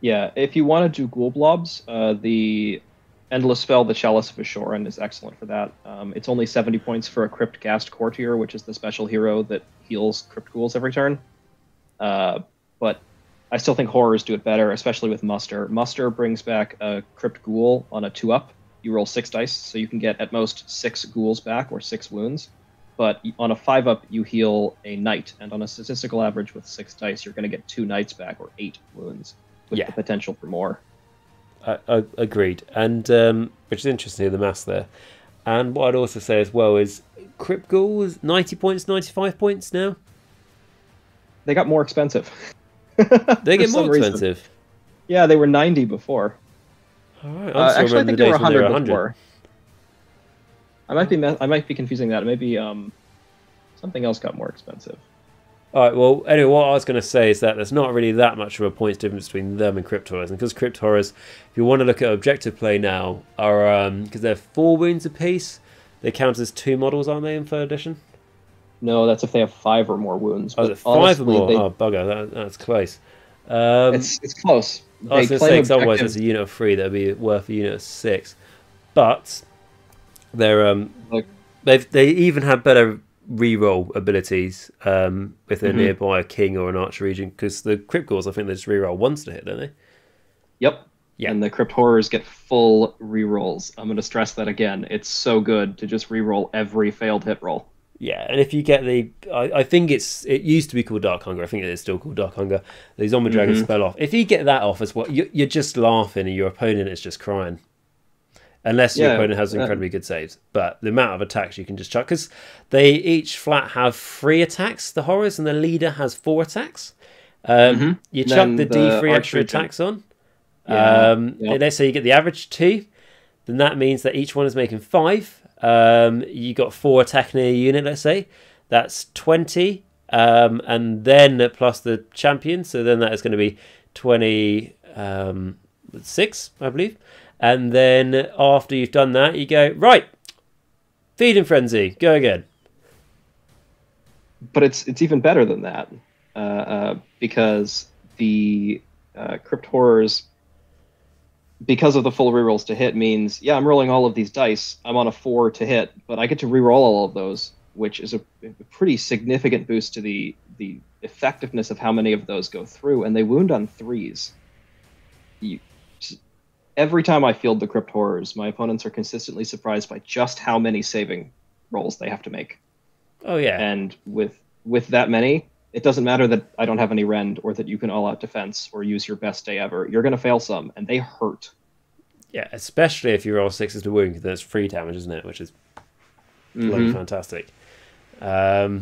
Yeah, if you want to do ghoul blobs, the endless spell, the Chalice of Ashoran, is excellent for that. It's only 70 points for a Crypt Ghast Courtier, which is the special hero that heals Crypt Ghouls every turn. But I still think horrors do it better, especially with Muster. Muster brings back a Crypt Ghoul on a 2-up. You roll 6 dice, so you can get at most 6 ghouls back, or 6 wounds. But on a 5-up, you heal a knight, and on a statistical average with 6 dice, you're going to get 2 knights back, or 8 wounds, with the potential for more. Agreed. And which is interesting, the maths there. And what I'd also say as well is Crypt Ghouls, 90 points, 95 points now? They got more expensive. They get more expensive? Reason. Yeah, they were 90 before. All right. Actually, I think they were 100 before. I might be confusing that. Maybe something else got more expensive. All right, well, anyway, what I was going to say is that there's not really that much of a points difference between them and Crypt Horrors. And because Crypt Horrors, if you want to look at objective play now, are because they're 4 wounds apiece, they count as 2 models, aren't they, in 3rd edition? No, that's if they have 5 or more wounds. Oh, is it 5 or more? Oh, bugger, that's close. It's close. I was going to say, because otherwise it's a unit of 3 that would be worth a unit of 6. But they're they even have better reroll abilities if they're nearby a king or an archregent, because the Crypt Ghouls, I think they just reroll once to hit, don't they? Yep. Yeah. And the Crypt Horrors get full rerolls. I'm going to stress that again. It's so good to just reroll every failed hit roll. Yeah, and if you get the, I think it used to be called Dark Hunger. I think it is still called Dark Hunger. The Zombie Dragon spell off. If you get that off as well, you're just laughing and your opponent is just crying. Unless your opponent has incredibly good saves. But the amount of attacks you can just chuck, because they each flat have 3 attacks, the Horrors, and the leader has 4 attacks. You chuck the D3 extra attacks on. Let's say you get the average 2. Then that means that each one is making 5. You got 4 attacking a unit, let's say. That's 20. And then plus the champion. So then that is going to be 26, I believe. And then after you've done that, you go, right, Feeding Frenzy, go again. But it's even better than that, because the Crypt Horrors, because of the full rerolls to hit, means, yeah, I'm rolling all of these dice, I'm on a 4 to hit, but I get to reroll all of those, which is a pretty significant boost to the effectiveness of how many of those go through, and they wound on 3s. Every time I field the Crypt Horrors, my opponents are consistently surprised by just how many saving rolls they have to make. Oh, yeah. And with that many, it doesn't matter that I don't have any rend or that you can all-out defense or use your best day ever. You're going to fail some, and they hurt. Yeah, especially if you roll 6s to wound, because there's 3 damage, isn't it? Which is bloody fantastic. But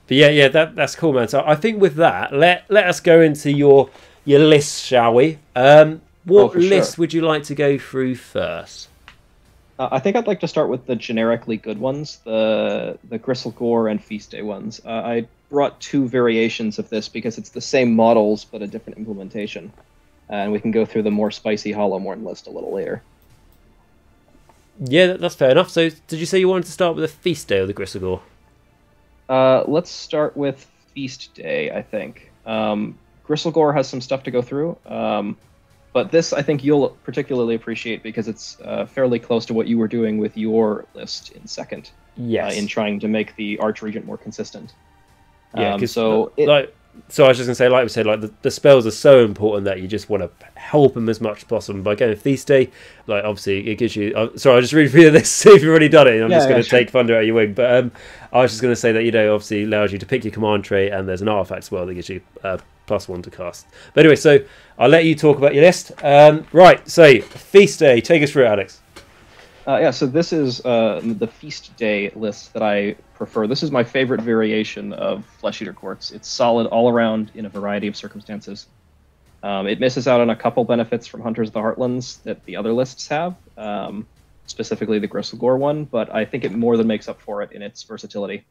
yeah, that's cool, man. So I think with that, let us go into your list, shall we? What list would you like to go through first? I think I'd like to start with the generically good ones, the Gristlegore and Feast Day ones. I brought 2 variations of this because it's the same models but a different implementation. And we can go through the more spicy Hollowmorn list a little later. Yeah, that's fair enough. So did you say you wanted to start with the Feast Day or the Gristlegore? Let's start with Feast Day, I think. Gristlegore has some stuff to go through. But this, I think you'll particularly appreciate because it's fairly close to what you were doing with your list in 2nd. Yes. In trying to make the Archregent more consistent. Yeah, so I was just going to say, like we said, like the spells are so important that you just want to help them as much as possible. By going Feast Day, like obviously it gives you... sorry, I just read through this, see if you've already done it. I'm just going to take thunder out of your wing. But I was just going to say that, obviously allows you to pick your command trait, and there's an artifact as well that gives you +1 to cast. But anyway, so I'll let you talk about your list. Right, so Feast Day, take us through it, Alex. So this is the Feast Day list that I prefer. This is my favorite variation of Flesh Eater Courts. It's solid all around in a variety of circumstances. It misses out on a couple benefits from Hunters of the Heartlands that the other lists have, specifically the Gristlegore one, but I think it more than makes up for it in its versatility.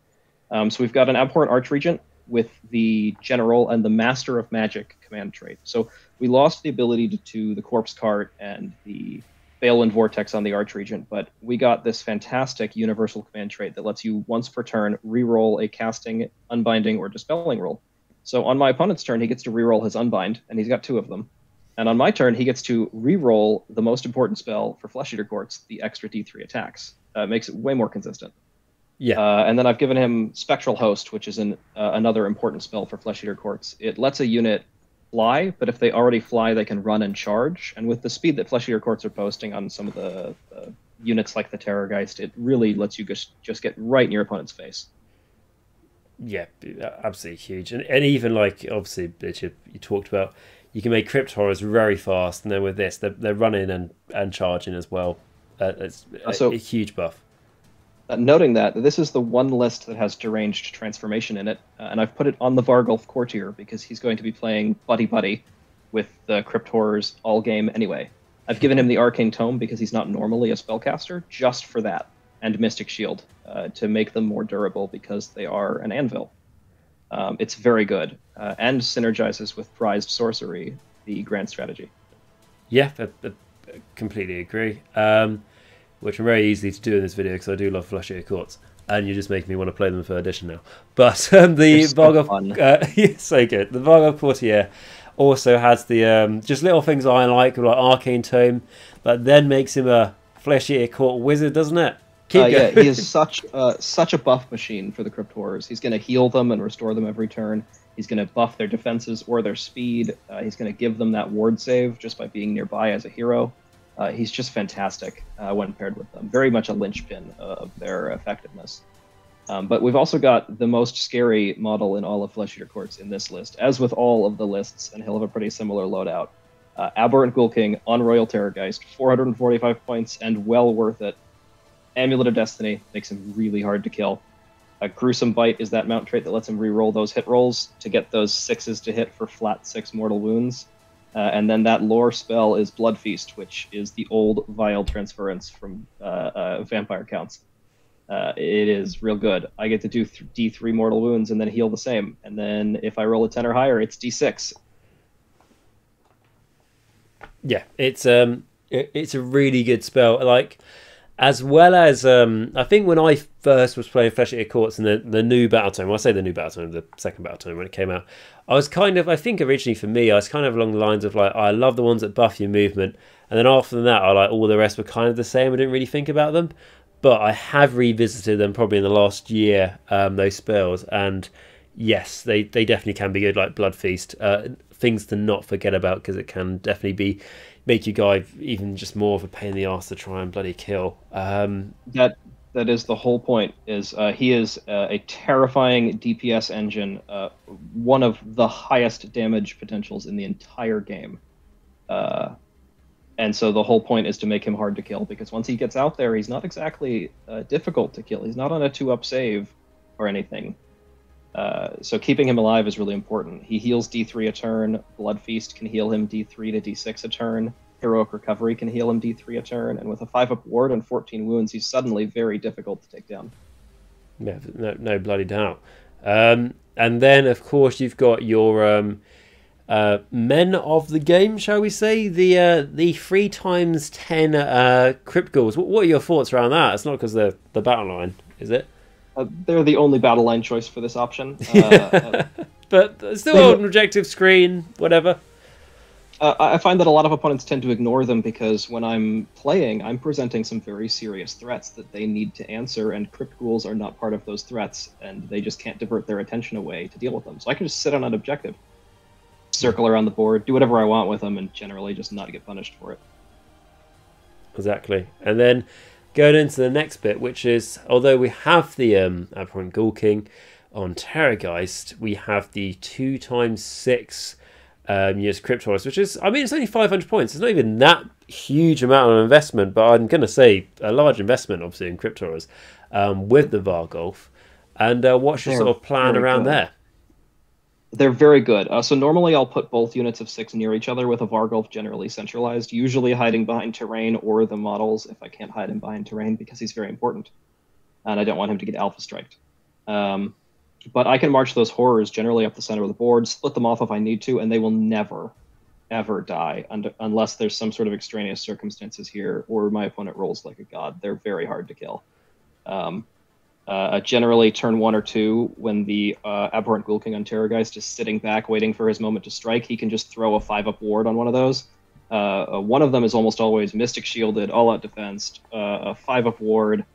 So we've got an Abhorrent Archregent with the General and the Master of Magic command trait. So we lost the ability to the Corpse Cart and the Balewind Vortex on the Archregent, but we got this fantastic universal command trait that lets you once per turn reroll a casting, unbinding, or dispelling roll. So on my opponent's turn, he gets to reroll his unbind, and he's got 2 of them. And on my turn, he gets to reroll the most important spell for Flesh Eater Courts, the extra D3 attacks. It makes it way more consistent. Yeah. And then I've given him Spectral Host, which is another important spell for Flesh Eater Courts. It lets a unit fly, but if they already fly, they can run and charge. And with the speed that Flesh Eater Courts are posting on some of the units like the Terrorgeist, it really lets you just get right in your opponent's face. Yeah, absolutely huge. And even like, obviously, you talked about, you can make Crypt Horrors very fast, and then with this, they're running and charging as well. It's a huge buff. Noting that this is the one list that has Deranged Transformation in it, and I've put it on the Vargulf Courtier because he's going to be playing buddy-buddy with the Crypt Horrors all game anyway. I've given him the Arcane Tome because he's not normally a spellcaster, just for that, and Mystic Shield, to make them more durable because they are an anvil. It's very good and synergizes with prized sorcery, the grand strategy. Yeah, I completely agree. Which I'm very easy to do in this video because I do love Flesh Eater Courts, and you just make me want to play them for edition now. But the Varghulf, so good. The Varghulf Courtier also has the just little things I like Arcane Tome, but then makes him a Flesh Eater Court wizard, doesn't it? Yeah, he is such a buff machine for the Crypt Horrors. He's going to heal them and restore them every turn. He's going to buff their defenses or their speed. He's going to give them that ward save just by being nearby as a hero. He's just fantastic when paired with them. Very much a linchpin of their effectiveness. But we've also got the most scary model in all of Flesh Eater Courts in this list, as with all of the lists, and he'll have a pretty similar loadout. Abhorrent Ghoul King on Royal Terrorgeist, 445 points, and well worth it. Amulet of Destiny makes him really hard to kill. A Gruesome Bite is that mount trait that lets him re-roll those hit rolls to get those 6s to hit for flat 6 mortal wounds. And then that lore spell is Blood Feast, which is the old Vile Transference from Vampire Counts. It is real good. I get to do D3 mortal wounds and then heal the same. And then if I roll a 10 or higher, it's D6. Yeah, it's a really good spell. Like, as well as I think when I first was playing Flesh Eater Courts in the new battle tome, well, I say the new battle tome, the second battle tome when it came out, I was kind of, I think originally for me, I was kind of along the lines of like, I love the ones that buff your movement, and then after that, I like all the rest were kind of the same. I didn't really think about them, but I have revisited them probably in the last year, those spells, and yes, they definitely can be good, like Blood Feast, things to not forget about because it can definitely make you guy even just more of a pain in the arse to try and bloody kill. That is the whole point. Is he is a terrifying DPS engine, one of the highest damage potentials in the entire game, and so the whole point is to make him hard to kill, because once he gets out there, he's not exactly difficult to kill. He's not on a 2-up save or anything. So keeping him alive is really important. He heals D3 a turn. Blood Feast can heal him D3 to D6 a turn. Heroic Recovery can heal him D3 a turn. And with a 5-up ward and 14 wounds, he's suddenly very difficult to take down. Yeah, no bloody doubt. And then, of course, you've got your men of the game, shall we say? The 3x10 Crypt Ghouls. What are your thoughts around that? It's not because they're the battle line, is it? They're the only battle line choice for this option. But still hold an objective screen, whatever. I find that a lot of opponents tend to ignore them because when I'm playing, I'm presenting some very serious threats that they need to answer, and Crypt Ghouls are not part of those threats, and they just can't divert their attention away to deal with them. So I can just sit on an objective, circle around the board, do whatever I want with them, and generally just not get punished for it. Exactly. And then going into the next bit, which is, although we have the Abhorrent Ghoul King on Terrorgeist, we have the 2x6 Crypt Horrors, which is, I mean, it's only 500 points. It's not even that huge amount of investment, but I'm going to say a large investment, obviously, in Crypt Horrors with the Varghulf. And what's your sort of plan around there? They're very good. So normally I'll put both units of 6 near each other with a Varghulf generally centralized, usually hiding behind terrain or the models if I can't hide him behind terrain because he's very important. And I don't want him to get alpha striked. But I can march those horrors generally up the center of the board, split them off if I need to, and they will never, ever die unless there's some sort of extraneous circumstances here or my opponent rolls like a god. They're very hard to kill. Generally, turn 1 or 2, when the Abhorrent Ghoul King on Terrorgeist is sitting back waiting for his moment to strike, he can just throw a 5-up ward on one of those. One of them is almost always Mystic Shielded, All-Out Defensed, a 5-up ward,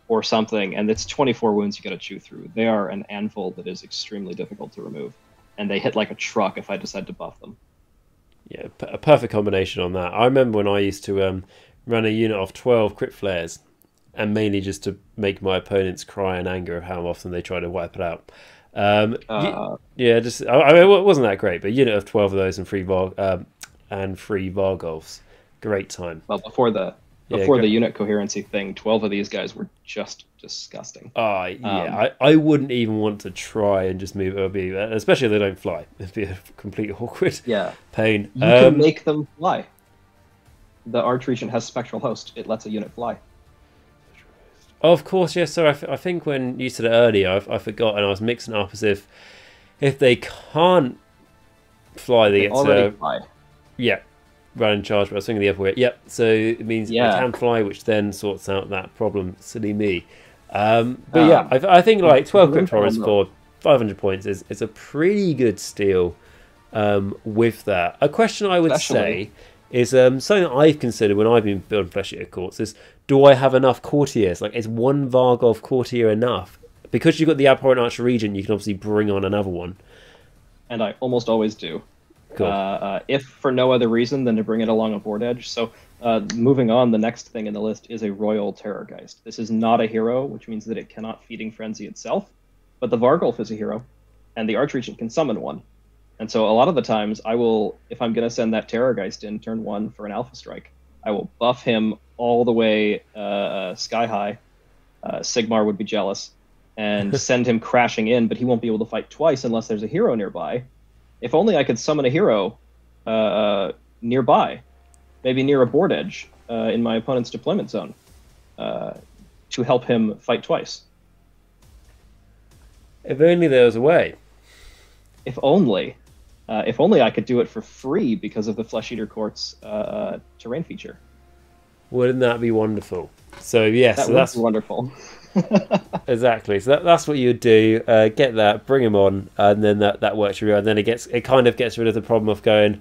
or something, and it's 24 wounds you gotta chew through. They are an anvil that is extremely difficult to remove, and they hit like a truck if I decide to buff them. Yeah, a perfect combination on that. I remember when I used to run a unit of 12 Crypt Flares, and mainly just to make my opponents cry in anger of how often they try to wipe it out. Yeah, just I mean, it wasn't that great, but a unit of 12 of those and 3 Varghulfs, great time. Well, before the unit coherency thing, 12 of these guys were just disgusting. Yeah, I wouldn't even want to try and just move. It would be, especially if they don't fly. It'd be a complete awkward pain. You can make them fly. The Arch Regent has Spectral Host. It lets a unit fly. Oh, of course, yes. So I think when you said it earlier, I forgot, and I was mixing it up as if If they can't fly, they get already to fly. yeah, run and charge. But I was thinking the other way. Yep. So it means they can fly, which then sorts out that problem. Silly me. But yeah, I think like 12 Crypt Horrors for 500 points is a pretty good steal. With that, a question I would say is something I've considered when I've been building Flesh Eater Courts is, do I have enough courtiers? Like, is one Varghulf courtier enough? Because you've got the Abhorrent Archer Regent, you can obviously bring on another one. And I almost always do. Cool. If for no other reason than to bring it along a board edge. So moving on, the next thing in the list is a Royal Terrorgeist. This is not a hero, which means that it cannot Feeding Frenzy itself, but the Varghulf is a hero, and the Archregent can summon one. And so a lot of the times I will, if I'm going to send that Terrorgeist in turn 1 for an Alpha Strike, I will buff him all the way sky high. Sigmar would be jealous. And send him crashing in, but he won't be able to fight twice unless there's a hero nearby. If only I could summon a hero nearby, maybe near a board edge in my opponent's deployment zone, to help him fight twice. If only there was a way. If only I could do it for free because of the Flesh Eater Court's terrain feature. Wouldn't that be wonderful? So yes, that would be wonderful. Exactly. So that's what you would do. Get that, bring him on, and then that works for you. And then it kind of gets rid of the problem of going,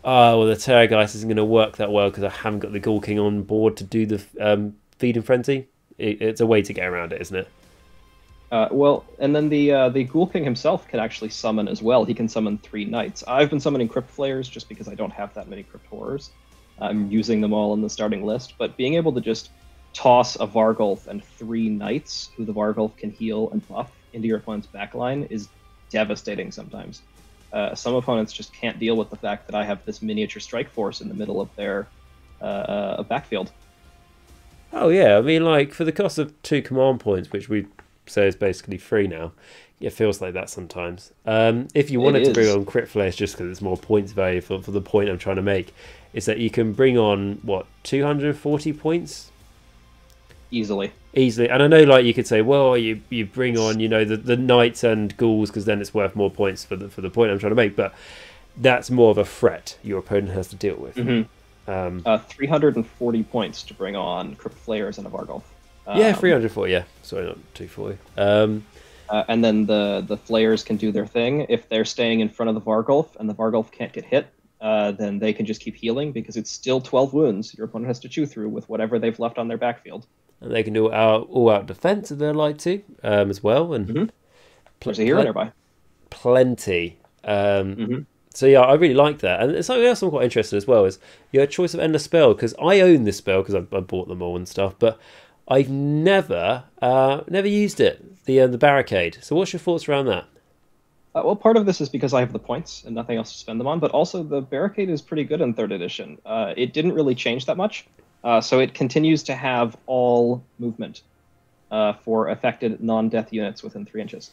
oh, well, the Terrorgeist isn't going to work that well because I haven't got the Ghoul King on board to do the Feeding Frenzy. It's a way to get around it, isn't it? Well, and then the Ghoul King himself can actually summon as well. He can summon 3 knights. I've been summoning Crypt Flayers just because I don't have that many Crypt Horrors. I'm using them all in the starting list, but being able to just toss a Varghulf and 3 knights who the Varghulf can heal and buff into your opponent's backline is devastating sometimes. Some opponents just can't deal with the fact that I have this miniature strike force in the middle of their backfield. Oh yeah, I mean, like, for the cost of 2 command points, which we say is basically free now, it feels like that sometimes. If you wanted to bring on Crypt Flayers just because it's more points value for the point I'm trying to make, is that you can bring on, what, 240 points? Easily. And I know, like, you could say, well, you bring on, you know, the knights and ghouls because then it's worth more points for the point I'm trying to make, but that's more of a threat your opponent has to deal with. 340 points to bring on Crypt Flayers and a Varghulf. 340, yeah. Sorry, not 240. And then the Flayers can do their thing. If they're staying in front of the Varghulf and the Varghulf can't get hit, then they can just keep healing because it's still 12 wounds your opponent has to chew through with whatever they've left on their backfield. And they can do all-out defense if they'd like to, as well. And there's a hero nearby. Plenty. So yeah, I really like that. And something else I'm quite interested in as well is your choice of Endless Spell, because I own this spell because I bought them all and stuff, but I've never used it, the Barricade. So what's your thoughts around that? Well, part of this is because I have the points and nothing else to spend them on, but also the Barricade is pretty good in 3rd edition. It didn't really change that much. So it continues to have all movement for affected non-death units within 3 inches.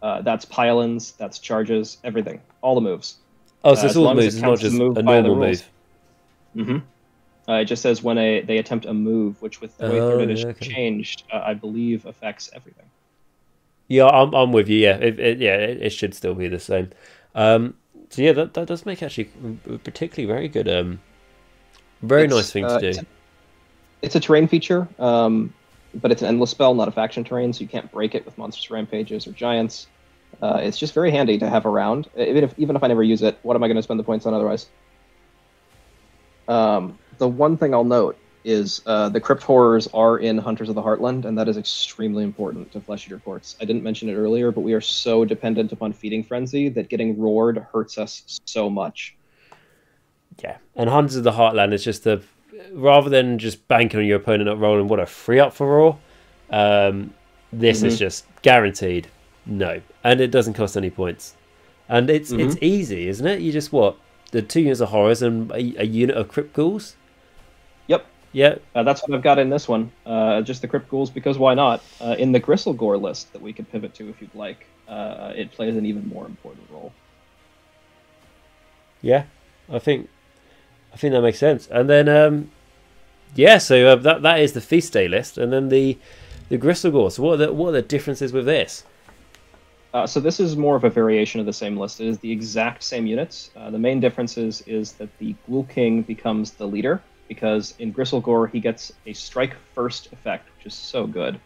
That's pile-ins, that's charges, everything. All the moves. Oh, so it's all the moves, it's not just a normal move. It just says when they attempt a move, which with the way 3rd edition changed, I believe affects everything. Yeah, I'm with you, yeah. It should still be the same. So yeah, that does make actually a particularly very good... Very nice thing to do. It's a terrain feature, but it's an endless spell, not a faction terrain, so you can't break it with monstrous rampages or giants. It's just very handy to have around. Even if I never use it, what am I going to spend the points on otherwise? The one thing I'll note is the Crypt Horrors are in Hunters of the Heartland, and that is extremely important to Flesh Eater Courts. I didn't mention it earlier, but we are so dependent upon Feeding Frenzy that getting roared hurts us so much. Yeah, and Hunters of the Heartland is just rather than just banking on your opponent not rolling what a free up for raw, this is just guaranteed no, and it doesn't cost any points, and it's easy, isn't it? You just the 2 units of horrors and a unit of Crypt Ghouls. Yep. Yeah. That's what I've got in this one. Just the Crypt Ghouls because why not? In the Gristle Gore list that we could pivot to if you'd like, it plays an even more important role. Yeah, I think that makes sense. And then, so that is the Feast Day list. And then the Gristle Gore. So what are the differences with this? So this is more of a variation of the same list. It is the exact same units. The main difference is that the Ghoul King becomes the leader, because in Gristlegore he gets a strike first effect, which is so good.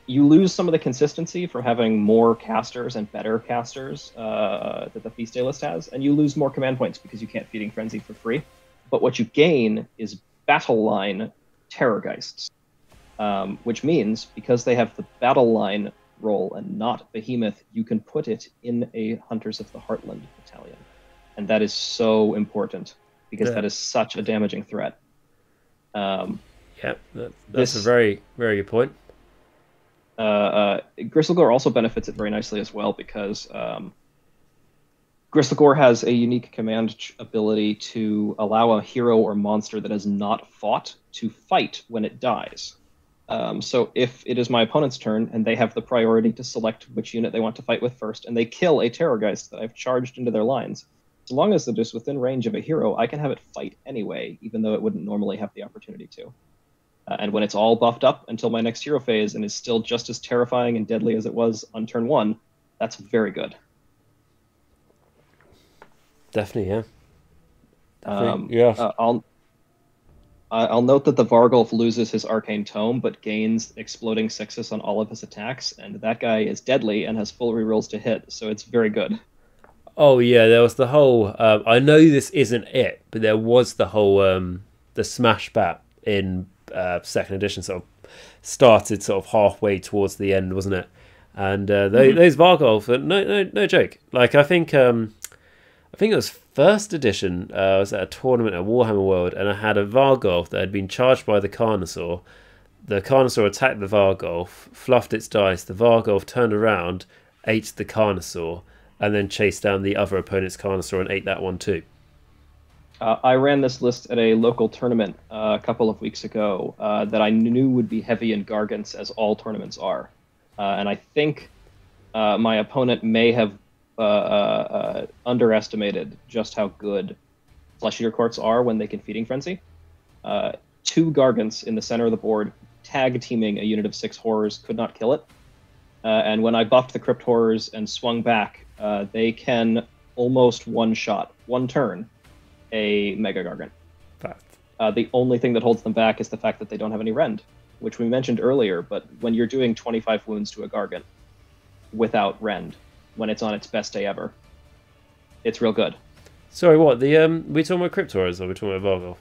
You lose some of the consistency from having more casters and better casters that the Feast Day list has, and you lose more command points because you can't Feeding Frenzy for free. But what you gain is battle line Terrorgeists, which means because they have the battle line role and not Behemoth, you can put it in a Hunters of the Heartland battalion. And that is so important, because that is such a damaging threat. Yep, that's a very, very good point. Gristlegore also benefits it very nicely as well, because Gristlegore has a unique command ability to allow a hero or monster that has not fought to fight when it dies. So if it is my opponent's turn and they have the priority to select which unit they want to fight with first, and they kill a Terrorgeist that I've charged into their lines, as long as it is within range of a hero, I can have it fight anyway, even though it wouldn't normally have the opportunity to. And when it's all buffed up until my next hero phase and is still just as terrifying and deadly as it was on turn 1, that's very good. Definitely, yeah. I'll note that the Vargulf loses his Arcane Tome, but gains exploding sixes on all of his attacks, and that guy is deadly and has full rerolls to hit, so it's very good. Oh yeah, there was the whole. I know this isn't it, but there was the whole the Smash Bat in second edition sort of started sort of halfway towards the end, wasn't it? And those Vargulf, no joke. Like I think it was first edition. I was at a tournament at Warhammer World, and I had a Vargulf that had been charged by the Carnosaur. The Carnosaur attacked the Vargulf, fluffed its dice. The Vargulf turned around, ate the Carnosaur, and then chased down the other opponent's Carnosaur and ate that one too. I ran this list at a local tournament a couple of weeks ago that I knew would be heavy in Gargants, as all tournaments are. And I think my opponent may have underestimated just how good Flesh Eater Courts are when they can Feeding Frenzy. 2 Gargants in the center of the board, tag teaming a unit of 6 Horrors, could not kill it. And when I buffed the Crypt Horrors and swung back, they can almost one-shot, one turn, a Mega Gargant. The only thing that holds them back is the fact that they don't have any Rend, which we mentioned earlier, but when you're doing 25 wounds to a Gargant without Rend, when it's on its best day ever, it's real good. Sorry, what? We talking about Crypt Horrors or we talking about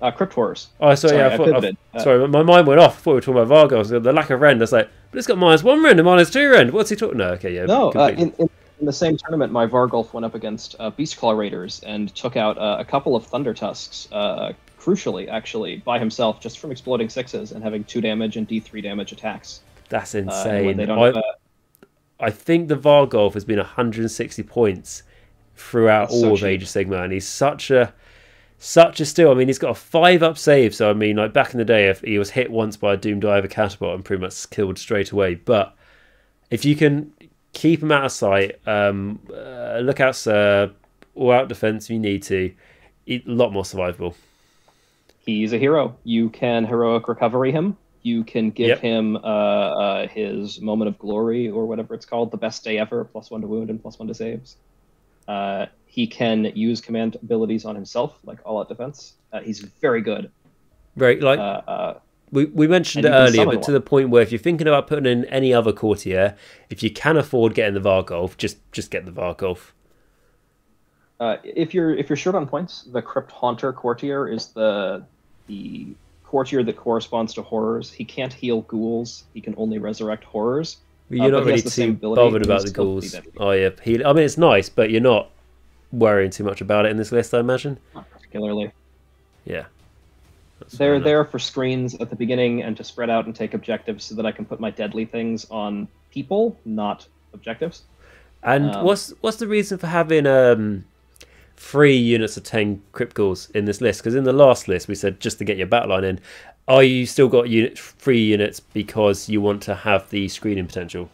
Vargulf? Crypt Horrors. Oh, sorry, yeah, sorry, my mind went off. I thought we were talking about Vargulf. The lack of Rend. I was like, but it's got -1 Rend and -2 Rend. What's he talking? No, okay, yeah. No, in the same tournament, my Vargulf went up against Beastclaw Raiders and took out a couple of Thunder Tusks, crucially, actually, by himself, just from exploding 6s and having 2 damage and D3 damage attacks. That's insane. I think the Vargulf has been 160 points throughout all of Age of Sigmar, and he's such a steal. I mean, he's got a 5-up save, so I mean, like back in the day, if he was hit once by a Doom Diver Catapult and pretty much killed straight away. But if you can keep him out of sight, look out, sir, or out defense if you need to, a lot more survivable. He's a hero. You can heroic recovery him. You can give him his moment of glory, or whatever it's called, the best day ever, +1 to wound and +1 to saves. He can use command abilities on himself, like all-out defense. He's very good. Right, like we mentioned it earlier, but to the point where if you're thinking about putting in any other courtier, if you can afford getting the Vargulf, just get the Vargulf. If you're short on points, the Crypt Haunter courtier is the courtier that corresponds to horrors. He can't heal ghouls. He can only resurrect horrors. You're not really too bothered about the ghouls. Oh yeah, I mean it's nice, but you're not worrying too much about it in this list, I imagine. Not particularly. Yeah. They're there for screens at the beginning and to spread out and take objectives so that I can put my deadly things on people, not objectives. And what's the reason for having 3 units of 10 Crypt Ghouls in this list? Because in the last list we said just to get your battle line in. Are you still got 3 units because you want to have the screening potential?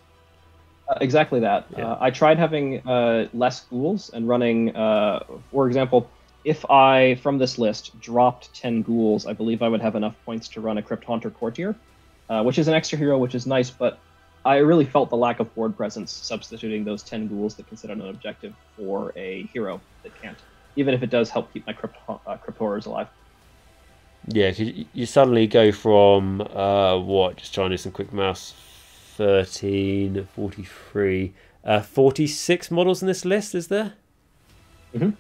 Exactly that. Yeah. I tried having less ghouls and running, for example, if I, from this list, dropped 10 ghouls, I believe I would have enough points to run a Crypt Haunter Courtier, which is an extra hero, which is nice, but I really felt the lack of board presence substituting those 10 ghouls that can sit on an objective for a hero that can't, even if it does help keep my crypt horrors alive. Yeah, cause you suddenly go from what? Just trying to do some quick maths. 13, 43, 46 models in this list, is there? Mm-hmm.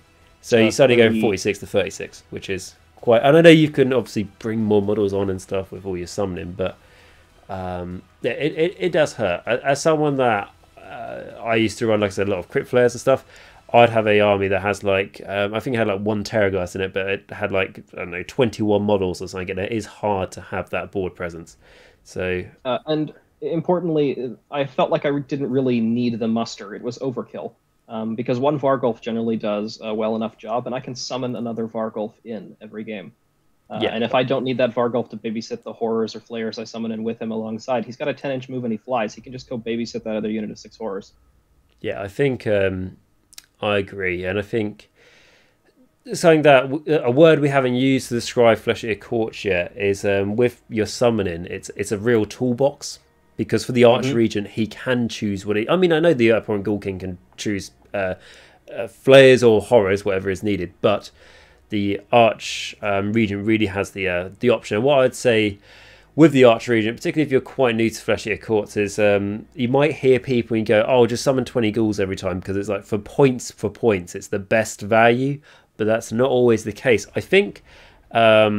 So you suddenly go from 46 to 36, which is quite. And I know you can obviously bring more models on and stuff with all your summoning, but yeah, it does hurt. As someone that I used to run, like I said, a lot of crypt flares and stuff, I'd have a army that has like I think it had like 1 Terrorgeist in it, but it had like, I don't know, 21 models or something. And it is hard to have that board presence. So and importantly, I felt like I didn't really need the muster. It was overkill. Because one Vargulf generally does a well enough job, and I can summon another Vargulf in every game. Yeah. And if I don't need that Vargulf to babysit the horrors or flayers I summon in with him alongside, he's got a 10-inch move and he flies. He can just go babysit that other unit of 6 horrors. Yeah, I think I agree, and I think something that a word we haven't used to describe Flesh Eater Courts yet is with your summoning, it's a real toolbox. Because for the Arch Regent, he can choose what he... I mean, I know the Abhorrent Ghoul King can choose flayers or horrors, whatever is needed, but the Arch Regent really has the option. And what I'd say with the Arch Regent, particularly if you're quite new to Flesh Eater Courts, is you might hear people and go, oh, just summon 20 ghouls every time, because it's like for points, it's the best value, but that's not always the case. I think I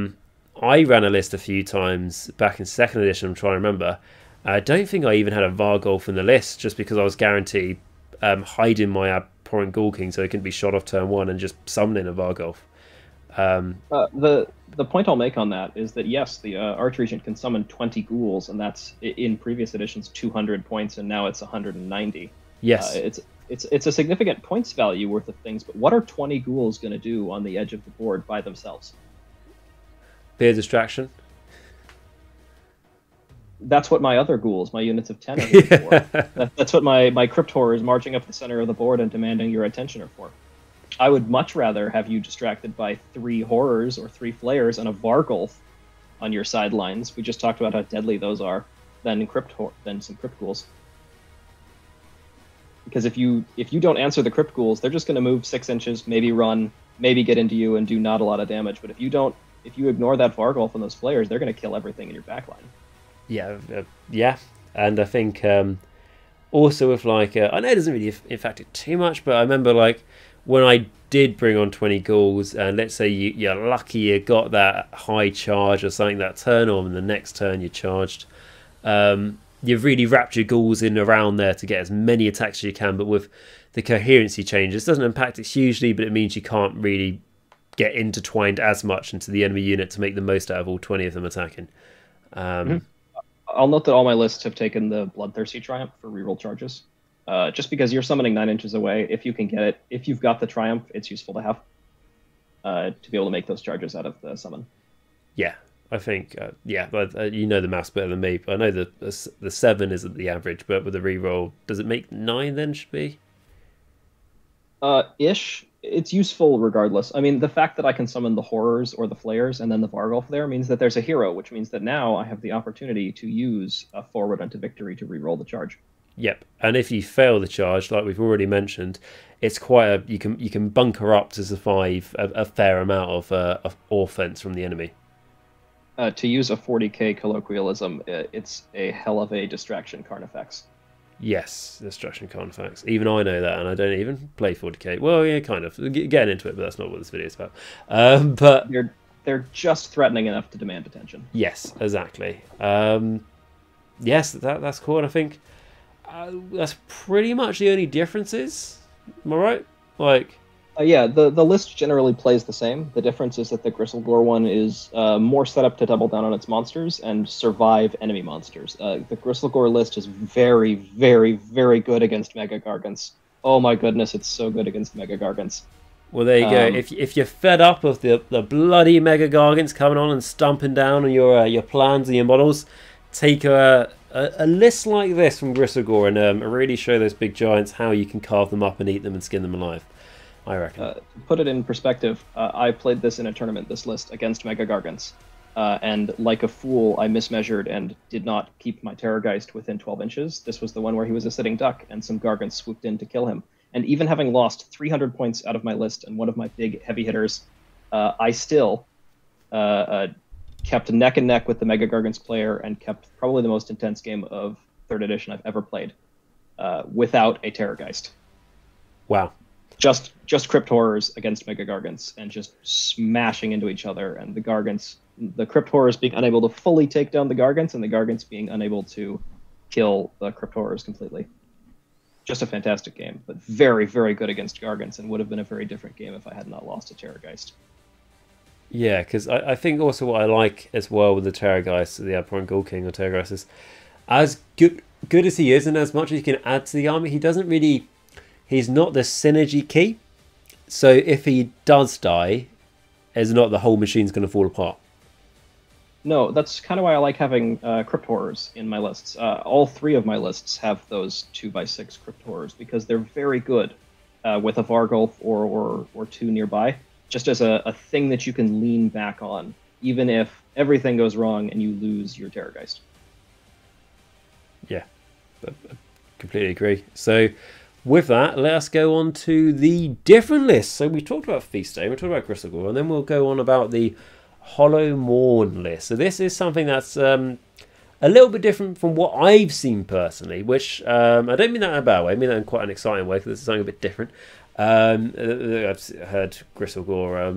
ran a list a few times back in 2nd edition, I'm trying to remember. I don't think I even had a Vargulf in the list, just because I was guaranteed hiding my Abhorrent Ghoul King so it couldn't be shot off turn 1 and just summoning a Vargulf. The point I'll make on that is that yes, the Arch Regent can summon 20 ghouls, and that's in previous editions 200 points, and now it's 190. Yes, it's a significant points value worth of things. But what are 20 ghouls going to do on the edge of the board by themselves? Be a distraction. That's what my other ghouls, my units of 10, are here for. That's what my crypt horrors marching up the center of the board and demanding your attention are for. I would much rather have you distracted by 3 horrors or 3 flayers and a Vargulf on your sidelines. We just talked about how deadly those are, than some crypt ghouls. Because if you don't answer the crypt ghouls, they're just going to move 6 inches, maybe run, maybe get into you and do not a lot of damage. But if you ignore that Vargulf and those flayers, they're going to kill everything in your backline. Yeah, and I think also with like I know it doesn't really affect it too much, but I remember like when I did bring on 20 ghouls, and let's say you're lucky you got that high charge or something that turn on, and the next turn you charged, you've really wrapped your ghouls in around there to get as many attacks as you can. But with the coherency changes, it doesn't impact it hugely, but it means you can't really get intertwined as much into the enemy unit to make the most out of all 20 of them attacking. I'll note that all my lists have taken the Bloodthirsty Triumph for reroll charges. Just because you're summoning 9 inches away, if you can get it, if you've got the Triumph, it's useful to have to be able to make those charges out of the summon. Yeah, I think, but you know the maths better than me. But I know the 7 isn't the average, but with the reroll, does it make 9 then, should be? Ish. It's useful regardless. I mean, the fact that I can summon the horrors or the flayers and then the Vargulf there means that there's a hero, which means that now I have the opportunity to use a forward unto victory to reroll the charge. Yep, and if you fail the charge, like we've already mentioned, it's quite you can bunker up to survive a fair amount of offense from the enemy. To use a 40k colloquialism, it's a hell of a distraction Carnifex. Yes, Destruction Carnifex. Even I know that, and I don't even play 40k. Well, yeah, kind of. Getting into it, but that's not what this video is about. But they're just threatening enough to demand attention. Yes, exactly. Yes, that's cool, and I think that's pretty much the only differences. Am I right? Like, yeah, the list generally plays the same. The difference is that the Gristlegore one is more set up to double down on its monsters and survive enemy monsters. The Gristlegore list is very, very, very good against Mega Gargants. Oh my goodness, it's so good against Mega Gargants. Well, there you go. If you're fed up of the bloody Mega Gargants coming on and stomping down on your plans and your models, take a list like this from Gristlegore and really show those big giants how you can carve them up and eat them and skin them alive. I reckon. To put it in perspective, I played this in a tournament, this list, against Mega Gargants. And like a fool, I mismeasured and did not keep my Terrorgeist within 12 inches. This was the one where he was a sitting duck, and some Gargants swooped in to kill him. And even having lost 300 points out of my list and one of my big heavy hitters, I still kept neck and neck with the Mega Gargants player and kept probably the most intense game of 3rd edition I've ever played without a Terrorgeist. Wow. Just Crypt Horrors against Mega Gargants and just smashing into each other, and the Crypt Horrors being unable to fully take down the Gargants, and the Gargants being unable to kill the Crypt Horrors completely. Just a fantastic game, but very, very good against Gargants, and would have been a very different game if I had not lost a Terrorgeist. Yeah, because I think also what I like as well with the Terrorgeist, the Abhorrent Ghoul King or Terrorgeist, is as good as he is and as much as he can add to the army, he doesn't really... He's not the synergy key. So if he does die, it's not the whole machine's going to fall apart. No, that's kind of why I like having Crypt Horrors in my lists. All 3 of my lists have those 2x6 Crypt Horrors because they're very good with a Vargulf or 2 nearby, just as a thing that you can lean back on, even if everything goes wrong and you lose your Terrorgeist. Yeah, I completely agree. So with that, let us go on to the different lists. So we talked about Feast Day, we talked about Crystal Gore, and then we'll go on about the Hollow Mourn list. So this is something that's a little bit different from what I've seen personally, which I don't mean that in a bad way, I mean that in quite an exciting way, because this is something a bit different. I've heard Crystal Gore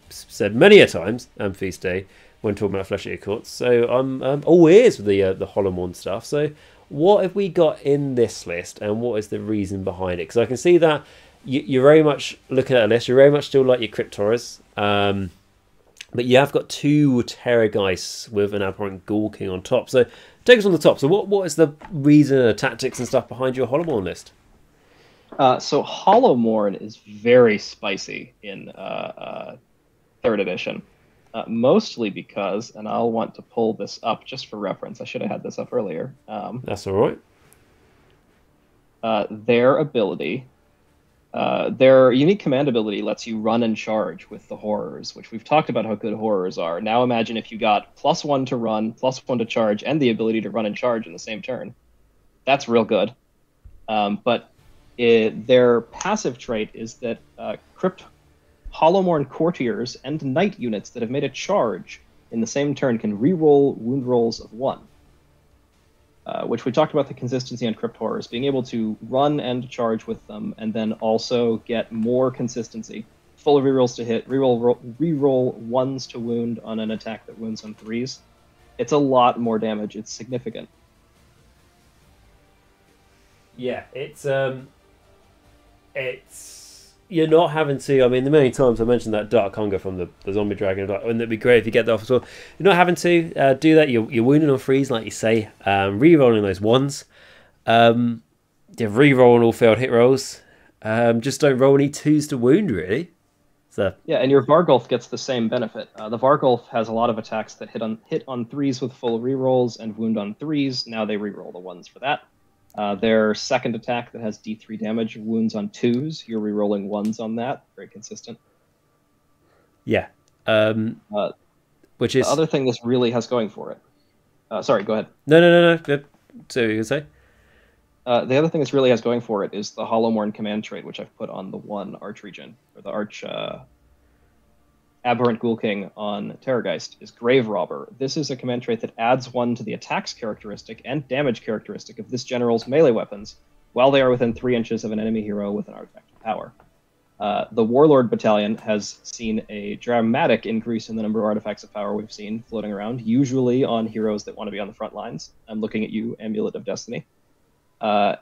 said many a times, Feast Day, when talking about Flesh Eater Courts. So I'm all ears with the Hollow Mourn stuff. So what have we got in this list, and what is the reason behind it? Because I can see that you're very much looking at a list, you're very much still like your Crypt Horrors, but you have got 2 Terrorgeists with an Abhorrent Ghoul King on top. So take us on the top. So what is the reason, tactics and stuff behind your Hollow Mourn list? So Hollow Mourn is very spicy in 3rd edition. Mostly because, and I'll want to pull this up just for reference. I should have had this up earlier. That's all right. Their ability, their unique command ability lets you run and charge with the Horrors, which we've talked about how good Horrors are. Now imagine if you got +1 to run, +1 to charge, and the ability to run and charge in the same turn. That's real good. But their passive trait is that Hollow Mourn Courtiers and Knight units that have made a charge in the same turn can reroll wound rolls of 1. Which we talked about the consistency on Crypt Horrors, being able to run and charge with them, and then also get more consistency. Full of rerolls to hit, reroll 1s to wound on an attack that wounds on 3s. It's a lot more damage. It's significant. Yeah, it's you're not having to, I mean, the many times I mentioned that Dark Hunger from the Zombie Dragon, wouldn't it be great if you get that off as well? You're not having to do that. You're wounding on 3s, like you say, re-rolling those 1s. You're re-rolling all failed hit rolls. Just don't roll any 2s to wound, really. So yeah, and your Vargulf gets the same benefit. The Vargulf has a lot of attacks that hit on 3s with full re-rolls and wound on 3s. Now they re-roll the 1s for that. Their second attack that has D3 damage wounds on 2s. You're re-rolling 1s on that. Very consistent. Yeah. Which is... The other thing this really has going for it... sorry, go ahead. No. So you can say? The other thing this really has going for it is the Hollow Mourn command trait, which I've put on the 1 Archregent, or the Abhorrent Ghoul King on Terrorgeist, is Grave Robber. This is a command trait that adds 1 to the attacks characteristic and damage characteristic of this general's melee weapons while they are within 3 inches of an enemy hero with an artifact of power. The Warlord Battalion has seen a dramatic increase in the number of artifacts of power we've seen floating around, usually on heroes that want to be on the front lines. I'm looking at you, Amulet of Destiny. The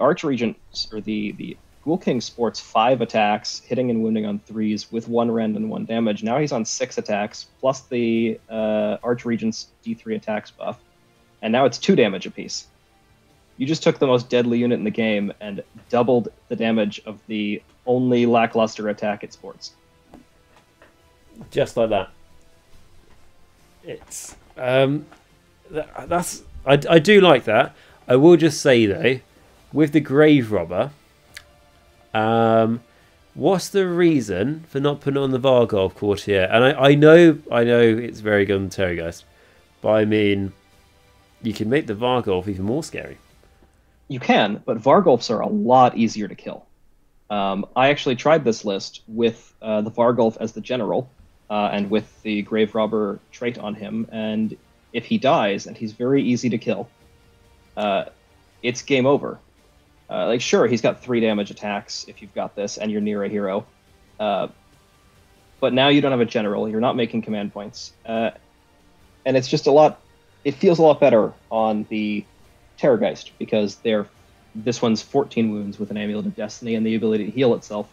Archregent, or the Ghoul King, sports 5 attacks, hitting and wounding on 3s with 1 rend and 1 damage. Now he's on 6 attacks, plus the Archregent's D3 attacks buff, and now it's 2 damage apiece. You just took the most deadly unit in the game and doubled the damage of the only lackluster attack it sports. Just like that. It's that's I do like that. I will just say though, with the Grave Robber, What's the reason for not putting it on the Vargolf Courtier? And I know it's very good on Terrorgeist, but I mean, you can make the Vargolf even more scary. You can, but Vargolfs are a lot easier to kill. I actually tried this list with the Vargolf as the general, and with the Grave Robber trait on him, and if he dies, and he's very easy to kill, it's game over. Like, sure, he's got 3 damage attacks if you've got this and you're near a hero. But now you don't have a general, you're not making command points. And it's just it feels a lot better on the Terrorgeist, because this one's 14 wounds with an Amulet of Destiny and the ability to heal itself,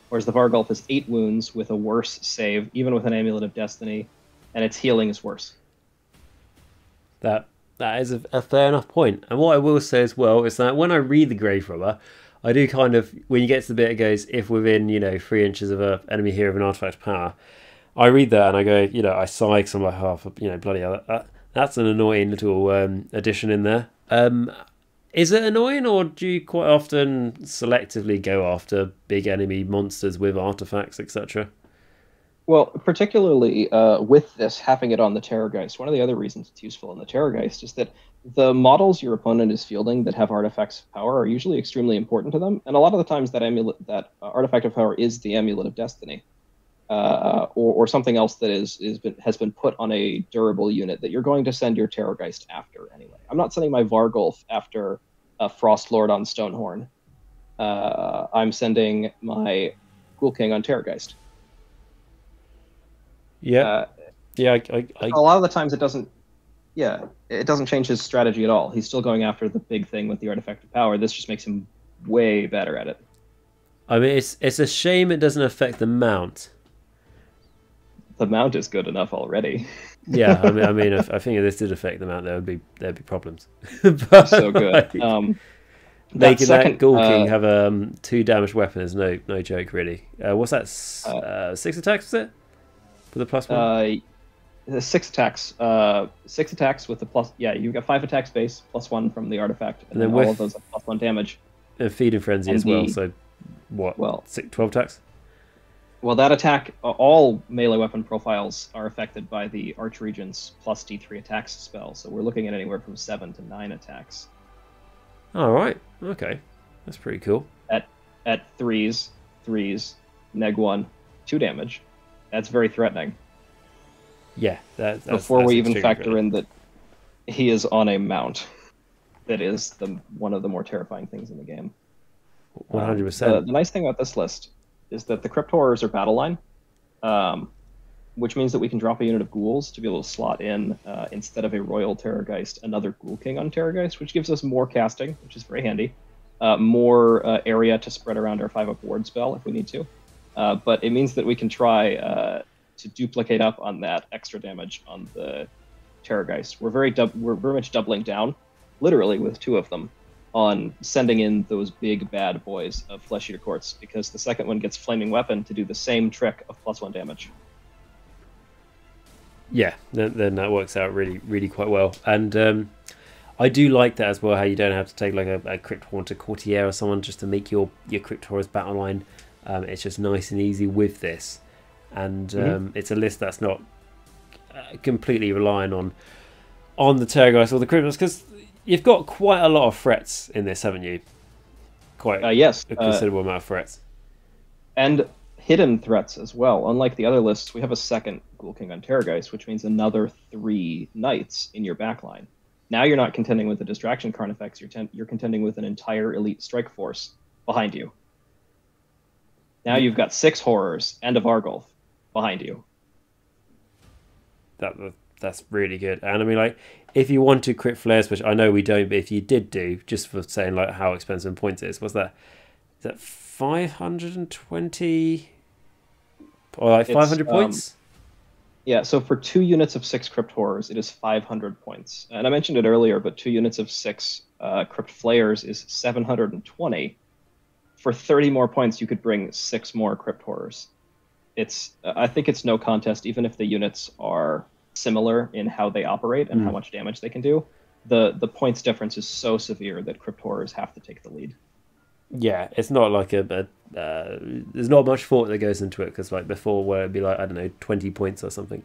whereas the Vargolf is 8 wounds with a worse save, even with an Amulet of Destiny, and its healing is worse. That is a fair enough point. And what I will say as well is that when I read the Grave Robber, I do kind of, when you get to the bit it goes, if within, 3 inches of an enemy hero of an artifact power, I read that and I go, I sigh because I'm like, bloody hell, that's an annoying little addition in there. Is it annoying, or do you quite often selectively go after big enemy monsters with artifacts, etc.? Well, particularly with this, having it on the Terrorgeist, one of the other reasons it's useful in the Terrorgeist is that the models your opponent is fielding that have artifacts of power are usually extremely important to them, and a lot of the times that artifact of power is the Amulet of Destiny, or something else that has been put on a durable unit that you're going to send your Terrorgeist after anyway. I'm not sending my Vargolf after a Frost Lord on Stonehorn. I'm sending my Ghoul King on Terrorgeist. Yeah, a lot of the times it doesn't change his strategy at all. He's still going after the big thing with the artifact of power. This just makes him way better at it. I mean, it's a shame it doesn't affect the mount. The mount is good enough already. Yeah, I mean, I think if this did affect the mount, there'd be problems. But, so good. Making that Ghoul King have a 2 damage weapon is no joke, really. What's that? 6 attacks, was it? For the +1? 6 attacks. 6 attacks with the plus. Yeah, you've got 5 attacks base, +1 from the artifact, and then all of those have +1 damage. And Feeding Frenzy as well, so what? Well, 12 attacks? Well, that attack, all melee weapon profiles are affected by the Archregent's +D3 attacks spell, so we're looking at anywhere from 7 to 9 attacks. Alright, okay. That's pretty cool. At 3s, neg 1, 2 damage. That's very threatening. Yeah, that's before we even factor in that he is on a mount. That is one of the more terrifying things in the game. 100%. The nice thing about this list is that the Crypt Horrors are battle line, which means that we can drop a unit of ghouls to be able to slot in, instead of a Royal Terrorgeist, another Ghoul King on Terrorgeist, which gives us more casting, which is very handy. More area to spread around our 5-up ward spell if we need to. But it means that we can try to duplicate up on that extra damage on the Terrorgeist. We're very much doubling down, literally with 2 of them, on sending in those big bad boys of Flesh Eater Courts, because the second one gets Flaming Weapon to do the same trick of +1 damage. Yeah, then that works out really, really quite well. And I do like that as well, how you don't have to take like a Crypt Haunter Courtier or someone just to make your Crypt Horrors battle line. It's just nice and easy with this, and it's a list that's not completely relying on the Terrorgeist or the Cryptos, because you've got quite a lot of threats in this, haven't you? Yes, a considerable amount of threats, and hidden threats as well. Unlike the other lists, we have a second Ghoul King on Terrorgeist, which means another 3 knights in your backline. Now you're not contending with the distraction Carnifex, you're contending with an entire elite strike force behind you. Now you've got 6 horrors and a Vargolf behind you. That's really good. And I mean, like, if you want to crit flares, which I know we don't, but if you did do, just for saying like how expensive in points it is, what's that? Is that 520 or like 500 points? Yeah, so for 2 units of 6 Crypt Horrors, it is 500 points. And I mentioned it earlier, but 2 units of 6 Crypt Flayers is 720. For 30 more points, you could bring 6 more Crypt Horrors. I think it's no contest, even if the units are similar in how they operate and how much damage they can do. The points difference is so severe that Crypt Horrors have to take the lead. Yeah, it's not like a there's not much thought that goes into it, because like before, where it'd be like, I don't know, 20 points or something.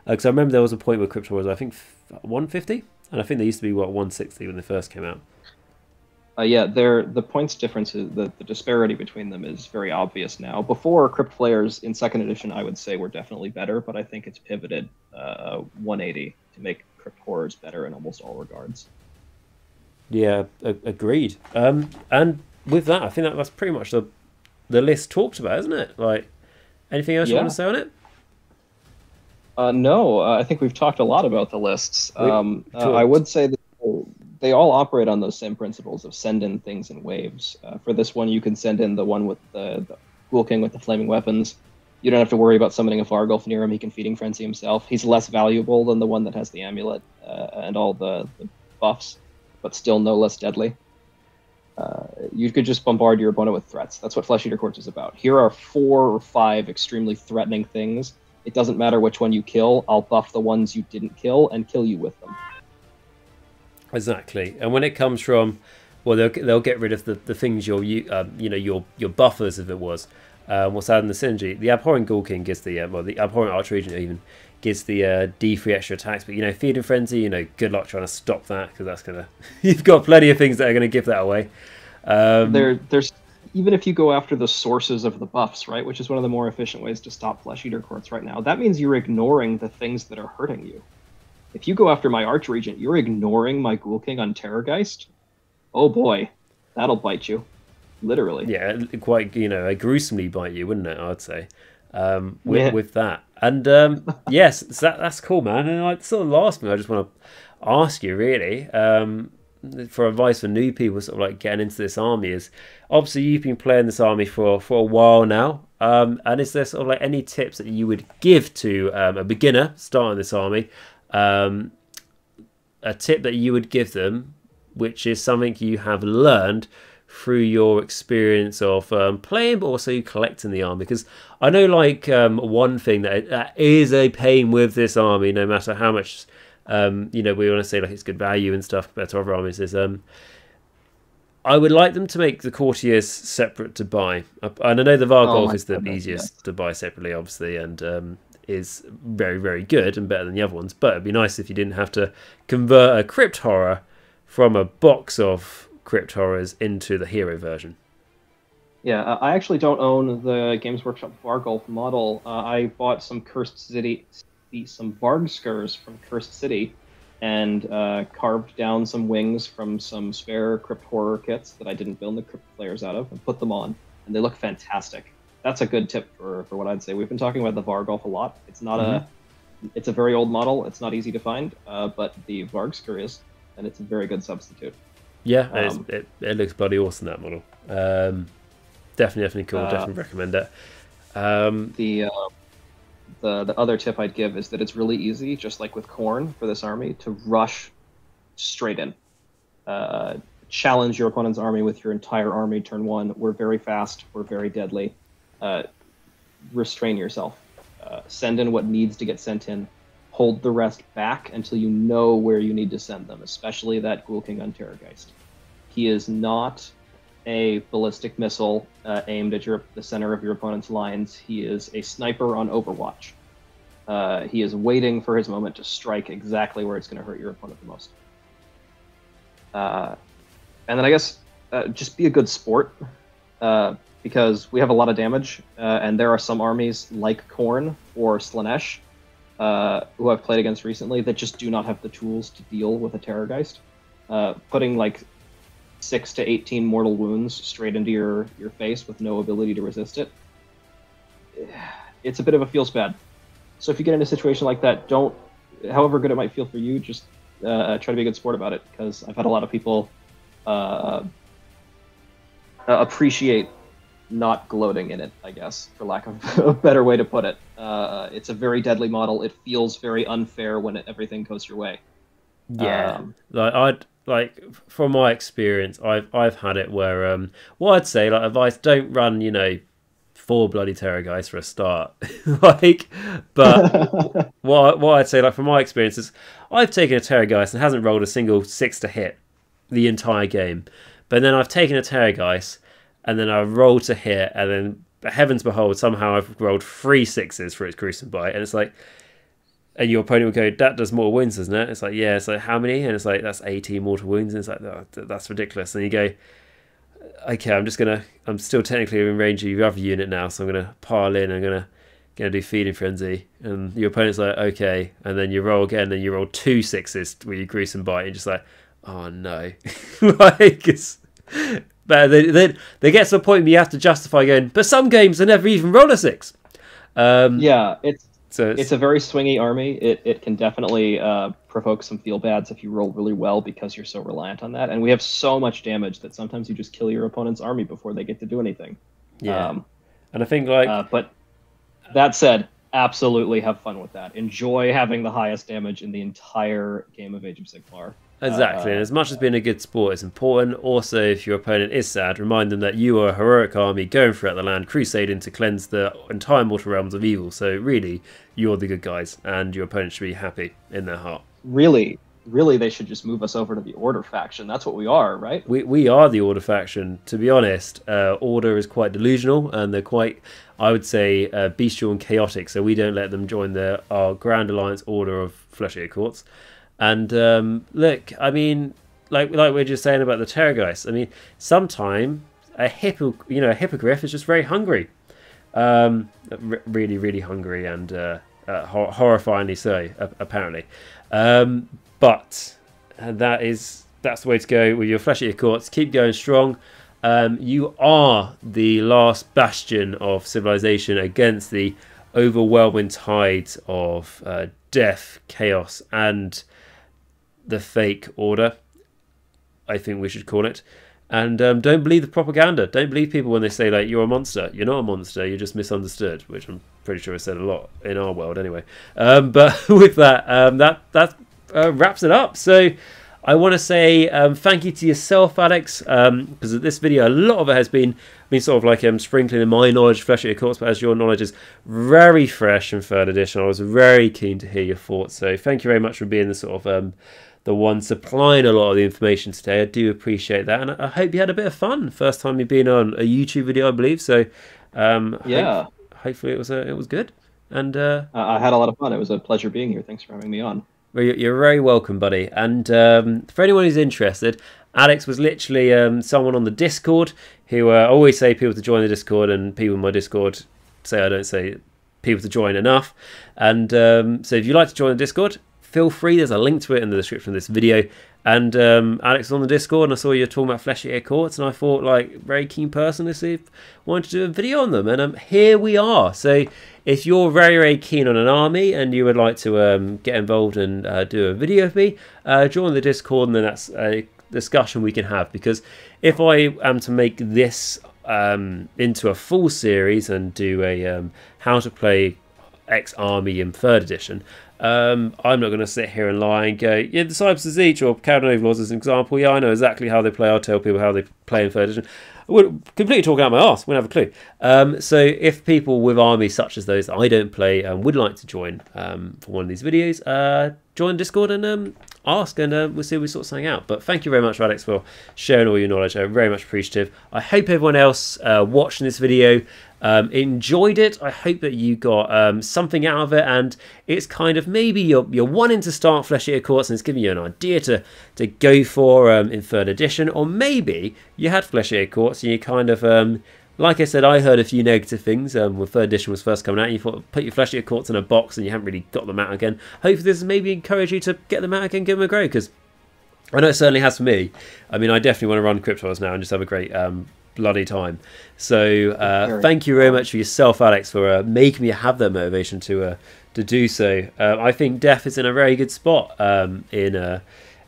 Because I remember there was a point where Crypt Horror was, I think, 150, and I think they used to be 160 when they first came out. Yeah, the points difference, the disparity between them is very obvious now. Before, Crypt players in second edition, I would say, were definitely better, but I think it's pivoted 180 to make Crypt Horrors better in almost all regards. Yeah, agreed. And with that, I think that's pretty much the list talked about, isn't it? Like, anything else you want to say on it? No, I think we've talked a lot about the lists. I would say that they all operate on those same principles of send in things in waves. For this one, you can send in the one with the Ghoul King with the flaming weapons. You don't have to worry about summoning a Vargulf near him. He can Feeding Frenzy himself. He's less valuable than the one that has the amulet and all the buffs, but still no less deadly. You could just bombard your opponent with threats. That's what Flesh Eater Courts is about. Here are 4 or 5 extremely threatening things. It doesn't matter which one you kill. I'll buff the ones you didn't kill and kill you with them. Exactly. And when it comes from, well, they'll get rid of the things your buffers, if it was. What's out in the synergy? The Abhorrent Ghoul King gives the the Abhorrent Archregent even gives the D3 extra attacks. But Feeding Frenzy, good luck trying to stop that, because that's gonna you've got plenty of things that are gonna give that away. There's even if you go after the sources of the buffs, right, which is one of the more efficient ways to stop Flesh Eater Courts right now, that means you're ignoring the things that are hurting you. If you go after my Archregent, you're ignoring my Ghoul King on Terrorgeist. Oh boy, that'll bite you, literally. Yeah, quite gruesomely bite you, wouldn't it? I'd say with that. And yes, that's cool, man. And sort of last thing I just want to ask you, really, for advice for new people sort of like getting into this army, is obviously you've been playing this army for a while now, and is there sort of like any tips that you would give to a beginner starting this army, a tip that you would give them, which is something you have learned through your experience of playing, but also collecting the army? Because I know, like, one thing that is a pain with this army, no matter how much we want to say like it's good value and stuff compared to other armies, is I would like them to make the courtiers separate to buy. And I know the Vargulf is the easiest to buy separately, obviously, and is very, very good and better than the other ones. But it'd be nice if you didn't have to convert a Crypt Horror from a box of Crypt Horrors into the hero version. Yeah, I actually don't own the Games Workshop Vargulf model. I bought some some Vargskurs from Cursed City, and carved down some wings from some spare Crypt Horror kits that I didn't build the Crypt players out of, and put them on, and they look fantastic. That's a good tip for what I'd say. We've been talking about the Vargulf a lot. It's not it's a very old model. It's not easy to find, but the Vargskur is, and it's a very good substitute. Yeah, it looks bloody awesome, that model. Definitely cool. Definitely recommend it. The other tip I'd give is that it's really easy, just like with Khorne for this army, to rush straight in. Challenge your opponent's army with your entire army turn 1. We're very fast. We're very deadly. Restrain yourself. Send in what needs to get sent in. Hold the rest back until you know where you need to send them, especially that Ghoul King on Terrorgeist. He is not a ballistic missile aimed at the center of your opponent's lines. He is a sniper on Overwatch. He is waiting for his moment to strike exactly where it's going to hurt your opponent the most. And then I guess just be a good sport, because we have a lot of damage, and there are some armies like Khorne or Slaanesh, who I've played against recently, that just do not have the tools to deal with a Terrorgeist. Putting like 6 to 18 mortal wounds straight into your face with no ability to resist it, it's a bit of a feels bad. So if you get in a situation like that, don't, however good it might feel for you, just try to be a good sport about it, because I've had a lot of people appreciate not gloating in it, I guess, for lack of a better way to put it. It's a very deadly model. It feels very unfair when everything goes your way. Yeah, like from my experience, I've had it where well, I'd say, like, advice: don't run 4 bloody Terrorgeists for a start. Like, but what I'd say, like, from my experience, is I've taken a Terrorgeist and hasn't rolled a single 6 to hit the entire game, but then I've taken a Terrorgeist and then I roll to hit, and then heavens behold, somehow I've rolled 3 6s for its gruesome bite, and it's like, and your opponent will go, that does mortal wounds, doesn't it? It's like, yeah. It's like, how many? And it's like, that's 18 mortal wounds, and it's like, oh, that's ridiculous. And you go, okay, I'm still technically in range of your other unit now, so I'm gonna pile in. I'm gonna do feeding frenzy, and your opponent's like, okay, and then you roll again, and you roll 2 6s with your gruesome bite, and you're just like, oh no, like but they get to a point where you have to justify going, but some games I never even roll a 6. Yeah, it's a very swingy army. It can definitely provoke some feel bads if you roll really well because you're so reliant on that. And we have so much damage that sometimes you just kill your opponent's army before they get to do anything. Yeah, and I think like, but that said, absolutely have fun with that. Enjoy having the highest damage in the entire game of Age of Sigmar. Exactly, and as much as being a good sport is important, also if your opponent is sad, remind them that you are a heroic army going throughout the land, crusading to cleanse the entire mortal realms of evil. So really, you're the good guys, and your opponent should be happy in their heart. Really, they should just move us over to the Order faction. That's what we are, right? We are the Order faction. To be honest, Order is quite delusional, and they're quite, I would say, bestial and chaotic. So we don't let them join our Grand Alliance Order of Flesh-Eater Courts. And look, I mean, like we we're just saying about the Terrorgeist. I mean, sometimes a hippogriff is just very hungry, really hungry, and horrifyingly so, apparently. But that's the way to go with your Flesh-Eater Courts. Keep going strong. You are the last bastion of civilization against the overwhelming tide of death, chaos, and the fake order, I think we should call it. And don't believe the propaganda. Don't believe people when they say, like, you're a monster. You're not a monster, you're just misunderstood, which I'm pretty sure I said a lot in our world anyway. But with that, that wraps it up. So I want to say thank you to yourself, Alex, because of this video, a lot of it has been sort of like sprinkling in my knowledge, Flesh-Eater Courts, but as your knowledge is very fresh in 3rd edition, I was very keen to hear your thoughts. So thank you very much for being the sort of the one supplying a lot of the information today. I do appreciate that, and I hope you had a bit of fun. First time you've been on a YouTube video, I believe. So yeah, hopefully it was good. And I had a lot of fun. It was a pleasure being here. Thanks for having me on. Well, you're very welcome, buddy. And for anyone who's interested, Alex was literally someone on the Discord who I always say people to join the Discord, and people in my Discord say I don't say people to join enough. And so if you'd like to join the Discord, feel free. There's a link to it in the description of this video. And Alex was on the Discord, and I saw you talking about Flesh-Eater Courts, and I thought, like, very keen person to see if I wanted to do a video on them. And here we are. So if you're very, very keen on an army and you would like to get involved and do a video with me, join the Discord, and then that's a discussion we can have. Because if I am to make this into a full series and do a how to play X army in 3rd edition, I'm not going to sit here and lie and go, yeah, the Disciples of Zeech or Caravan Overlords as an example, yeah, I know exactly how they play. I'll tell people how they play in 3rd edition. I would completely talk out my arse, wouldn't have a clue. So if people with armies such as those that I don't play would like to join for one of these videos, join Discord and ask, and we'll see if we sort something out. But thank you very much, Alex, for sharing all your knowledge. I'm very much appreciative. I hope everyone else watching this video enjoyed it. I hope that you got something out of it, and it's kind of maybe you're wanting to start Flesh-Eater Courts, and it's giving you an idea to go for in 3rd edition, or maybe you had Flesh-Eater Courts and you kind of like I said, I heard a few negative things when 3rd edition was first coming out. You thought, put your Flesh-Eater Courts in a box and you haven't really got them out again. Hopefully this maybe encourage you to get them out again, give them a go, because I know it certainly has for me. I mean, I definitely want to run Crypt Haunter now and just have a great bloody time. So thank you very much for yourself, Alex, for making me have that motivation to do so. I think Death is in a very good spot in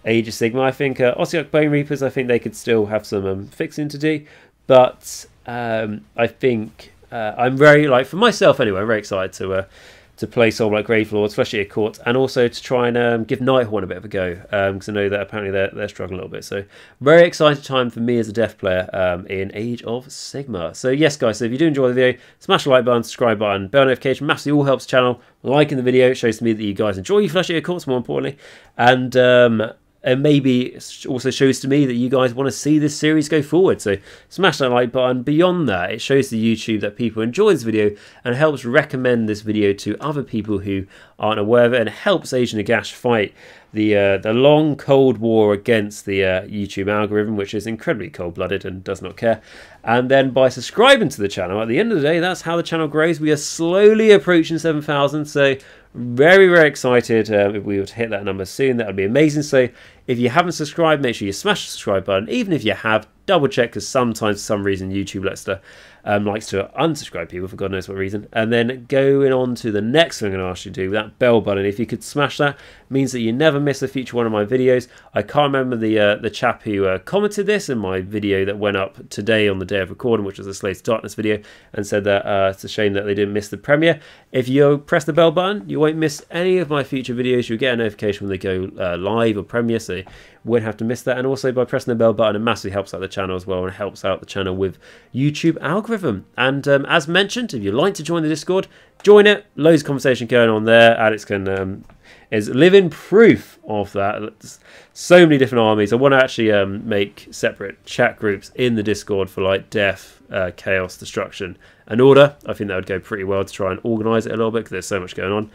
Age of Sigmar. I think Ossiarch Bone Reapers, I think they could still have some fixing to do, but I think I'm very, like, for myself anyway, I'm very excited to play Soulblight Gravelords, Flesh-Eater Courts, and also to try and give Nighthorn a bit of a go, because I know that apparently they're struggling a little bit. So very exciting time for me as a Death player in Age of Sigmar. So yes, guys, so if you do enjoy the video, smash the like button, subscribe button, bell notification, massively all helps the channel. Liking the video shows to me that you guys enjoy your Flesh-Eater Courts, more importantly. And and maybe it also shows to me that you guys want to see this series go forward. So smash that like button. Beyond that, it shows to YouTube that people enjoy this video and helps recommend this video to other people who aren't aware of it, and helps Age of Nagash fight the long cold war against the YouTube algorithm, which is incredibly cold-blooded and does not care. And then by subscribing to the channel, at the end of the day, that's how the channel grows. We are slowly approaching 7,000, so very, very excited if we were to hit that number soon. That would be amazing. So if you haven't subscribed, make sure you smash the subscribe button. Even if you have, double check, because sometimes for some reason YouTube likes to unsubscribe people for God knows what reason. And then going on to the next thing I'm going to ask you to do, that bell button. If you could smash that, means that you never miss a future one of my videos. I can't remember the chap who commented this in my video that went up today on the day of recording, which was a Slaves to Darkness video, and said that it's a shame that they didn't miss the premiere. If you press the bell button, you won't miss any of my future videos. You'll get a notification when they go live or premiere, so you won't have to miss that. And also by pressing the bell button, it massively helps out the channel as well, and helps out the channel with YouTube algorithm. And as mentioned, if you'd like to join the Discord, join it. Loads of conversation going on there. Alex is living proof of that. So many different armies. I want to actually make separate chat groups in the Discord for like death, chaos, destruction, and order. I think that would go pretty well to try and organise it a little bit, because there's so much going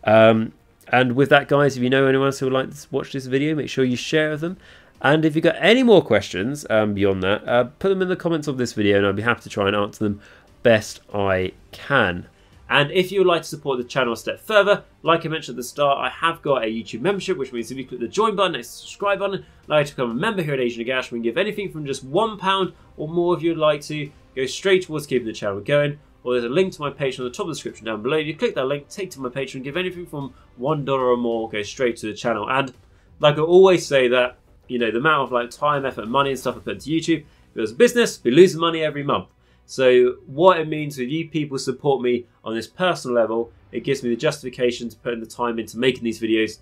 on. And with that, guys, if you know anyone else who would like to watch this video, make sure you share with them. And if you've got any more questions beyond that, put them in the comments of this video, and I'll be happy to try and answer them best I can. And if you would like to support the channel a step further, like I mentioned at the start, I have got a YouTube membership, which means if you click the join button next to the subscribe button, allow you to become a member here at Age of Nagash. We can give anything from just £1 or more if you'd like to, go straight towards keeping the channel going. Or there's a link to my Patreon on the top of the description down below. If you click that link, take to my Patreon, give anything from $1 or more, go straight to the channel. And like I always say, that, you know, the amount of like time, effort, and money and stuff I put into YouTube, if it was a business, we're losing money every month. So what it means if you people support me on this personal level, it gives me the justification to put in the time into making these videos.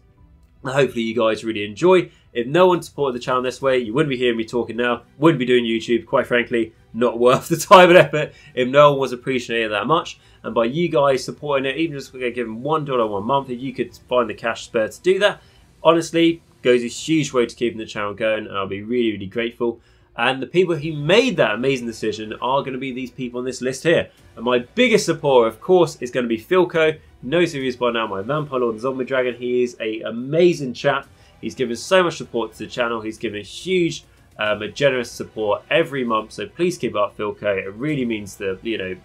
And hopefully you guys really enjoy. If no one supported the channel this way, you wouldn't be hearing me talking now, wouldn't be doing YouTube, quite frankly, not worth the time and effort if no one was appreciating it that much. And by you guys supporting it, even just giving $1 one month, if you could find the cash spare to do that, honestly, goes a huge way to keeping the channel going, and I'll be really, really grateful. And the people who made that amazing decision are going to be these people on this list here. And my biggest supporter, of course, is going to be Filq. Knows who he is by now, my Vampire Lord and Zombie Dragon. He is an amazing chap. He's given so much support to the channel. He's given a huge, a generous support every month. So please keep up, Filq. It really means the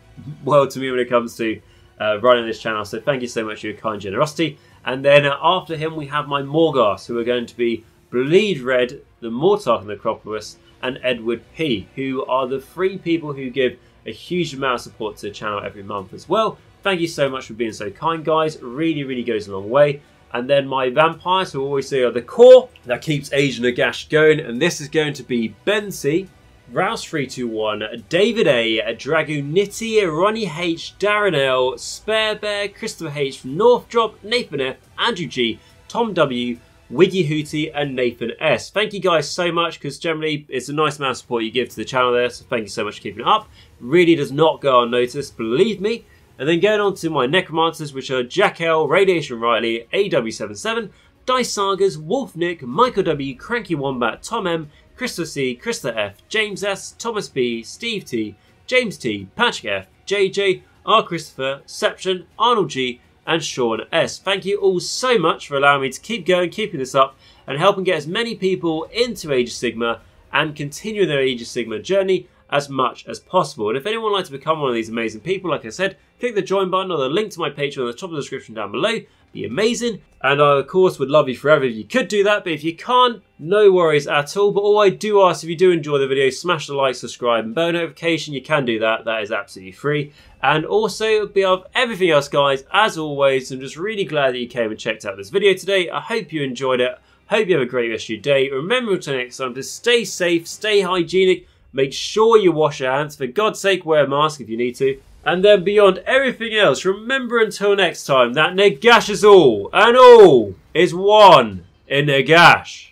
world to me when it comes to running this channel. So thank you so much for your kind generosity. And then after him, we have my Morgasts, who are going to be Bleed Red, the Mortarch of The Necropolis, and Edward P, who are the three people who give a huge amount of support to the channel every month as well. Thank you so much for being so kind, guys. It really, really goes a long way. And then my vampires, who I always say are the core that keeps Age of Nagash going. And this is going to be Ben C, Rouse321, David A, Dragoonity, Ronni H, Darren L, SpareBear, Christopher H from Northdrop, Nathan F, Andrew G, Tom W, Wiggy Whooty, and Nathan S. Thank you guys so much, because generally it's a nice amount of support you give to the channel there, so thank you so much for keeping it up. Really does not go unnoticed, believe me. And then going on to my Necromancers, which are Jacq.l, RadiationRiley, AW77, Dice Sagas, WolfNick, Michal W, Cranky Wombat, Tom M, Christopher C, Christopher F, James S, Thomas B, Steve T, James T, Patrick F, JJ, R Christopher, Sception, Arnold G, and Shaun S. Thank you all so much for allowing me to keep going, keeping this up, and helping get as many people into Age of Sigmar and continuing their Age of Sigmar journey as much as possible. And if anyone would like to become one of these amazing people, like I said, click the join button or the link to my Patreon on the top of the description down below. Be amazing. And I, of course, would love you forever if you could do that. But if you can't, no worries at all. But all I do ask, if you do enjoy the video, smash the like, subscribe, and bell notification. You can do that. That is absolutely free. And also, beyond everything else, guys, as always, I'm just really glad that you came and checked out this video today. I hope you enjoyed it. Hope you have a great rest of your day. Remember until next time to stay safe, stay hygienic. Make sure you wash your hands. For God's sake, wear a mask if you need to. And then beyond everything else, remember until next time that Nagash is all, and all is one in Nagash.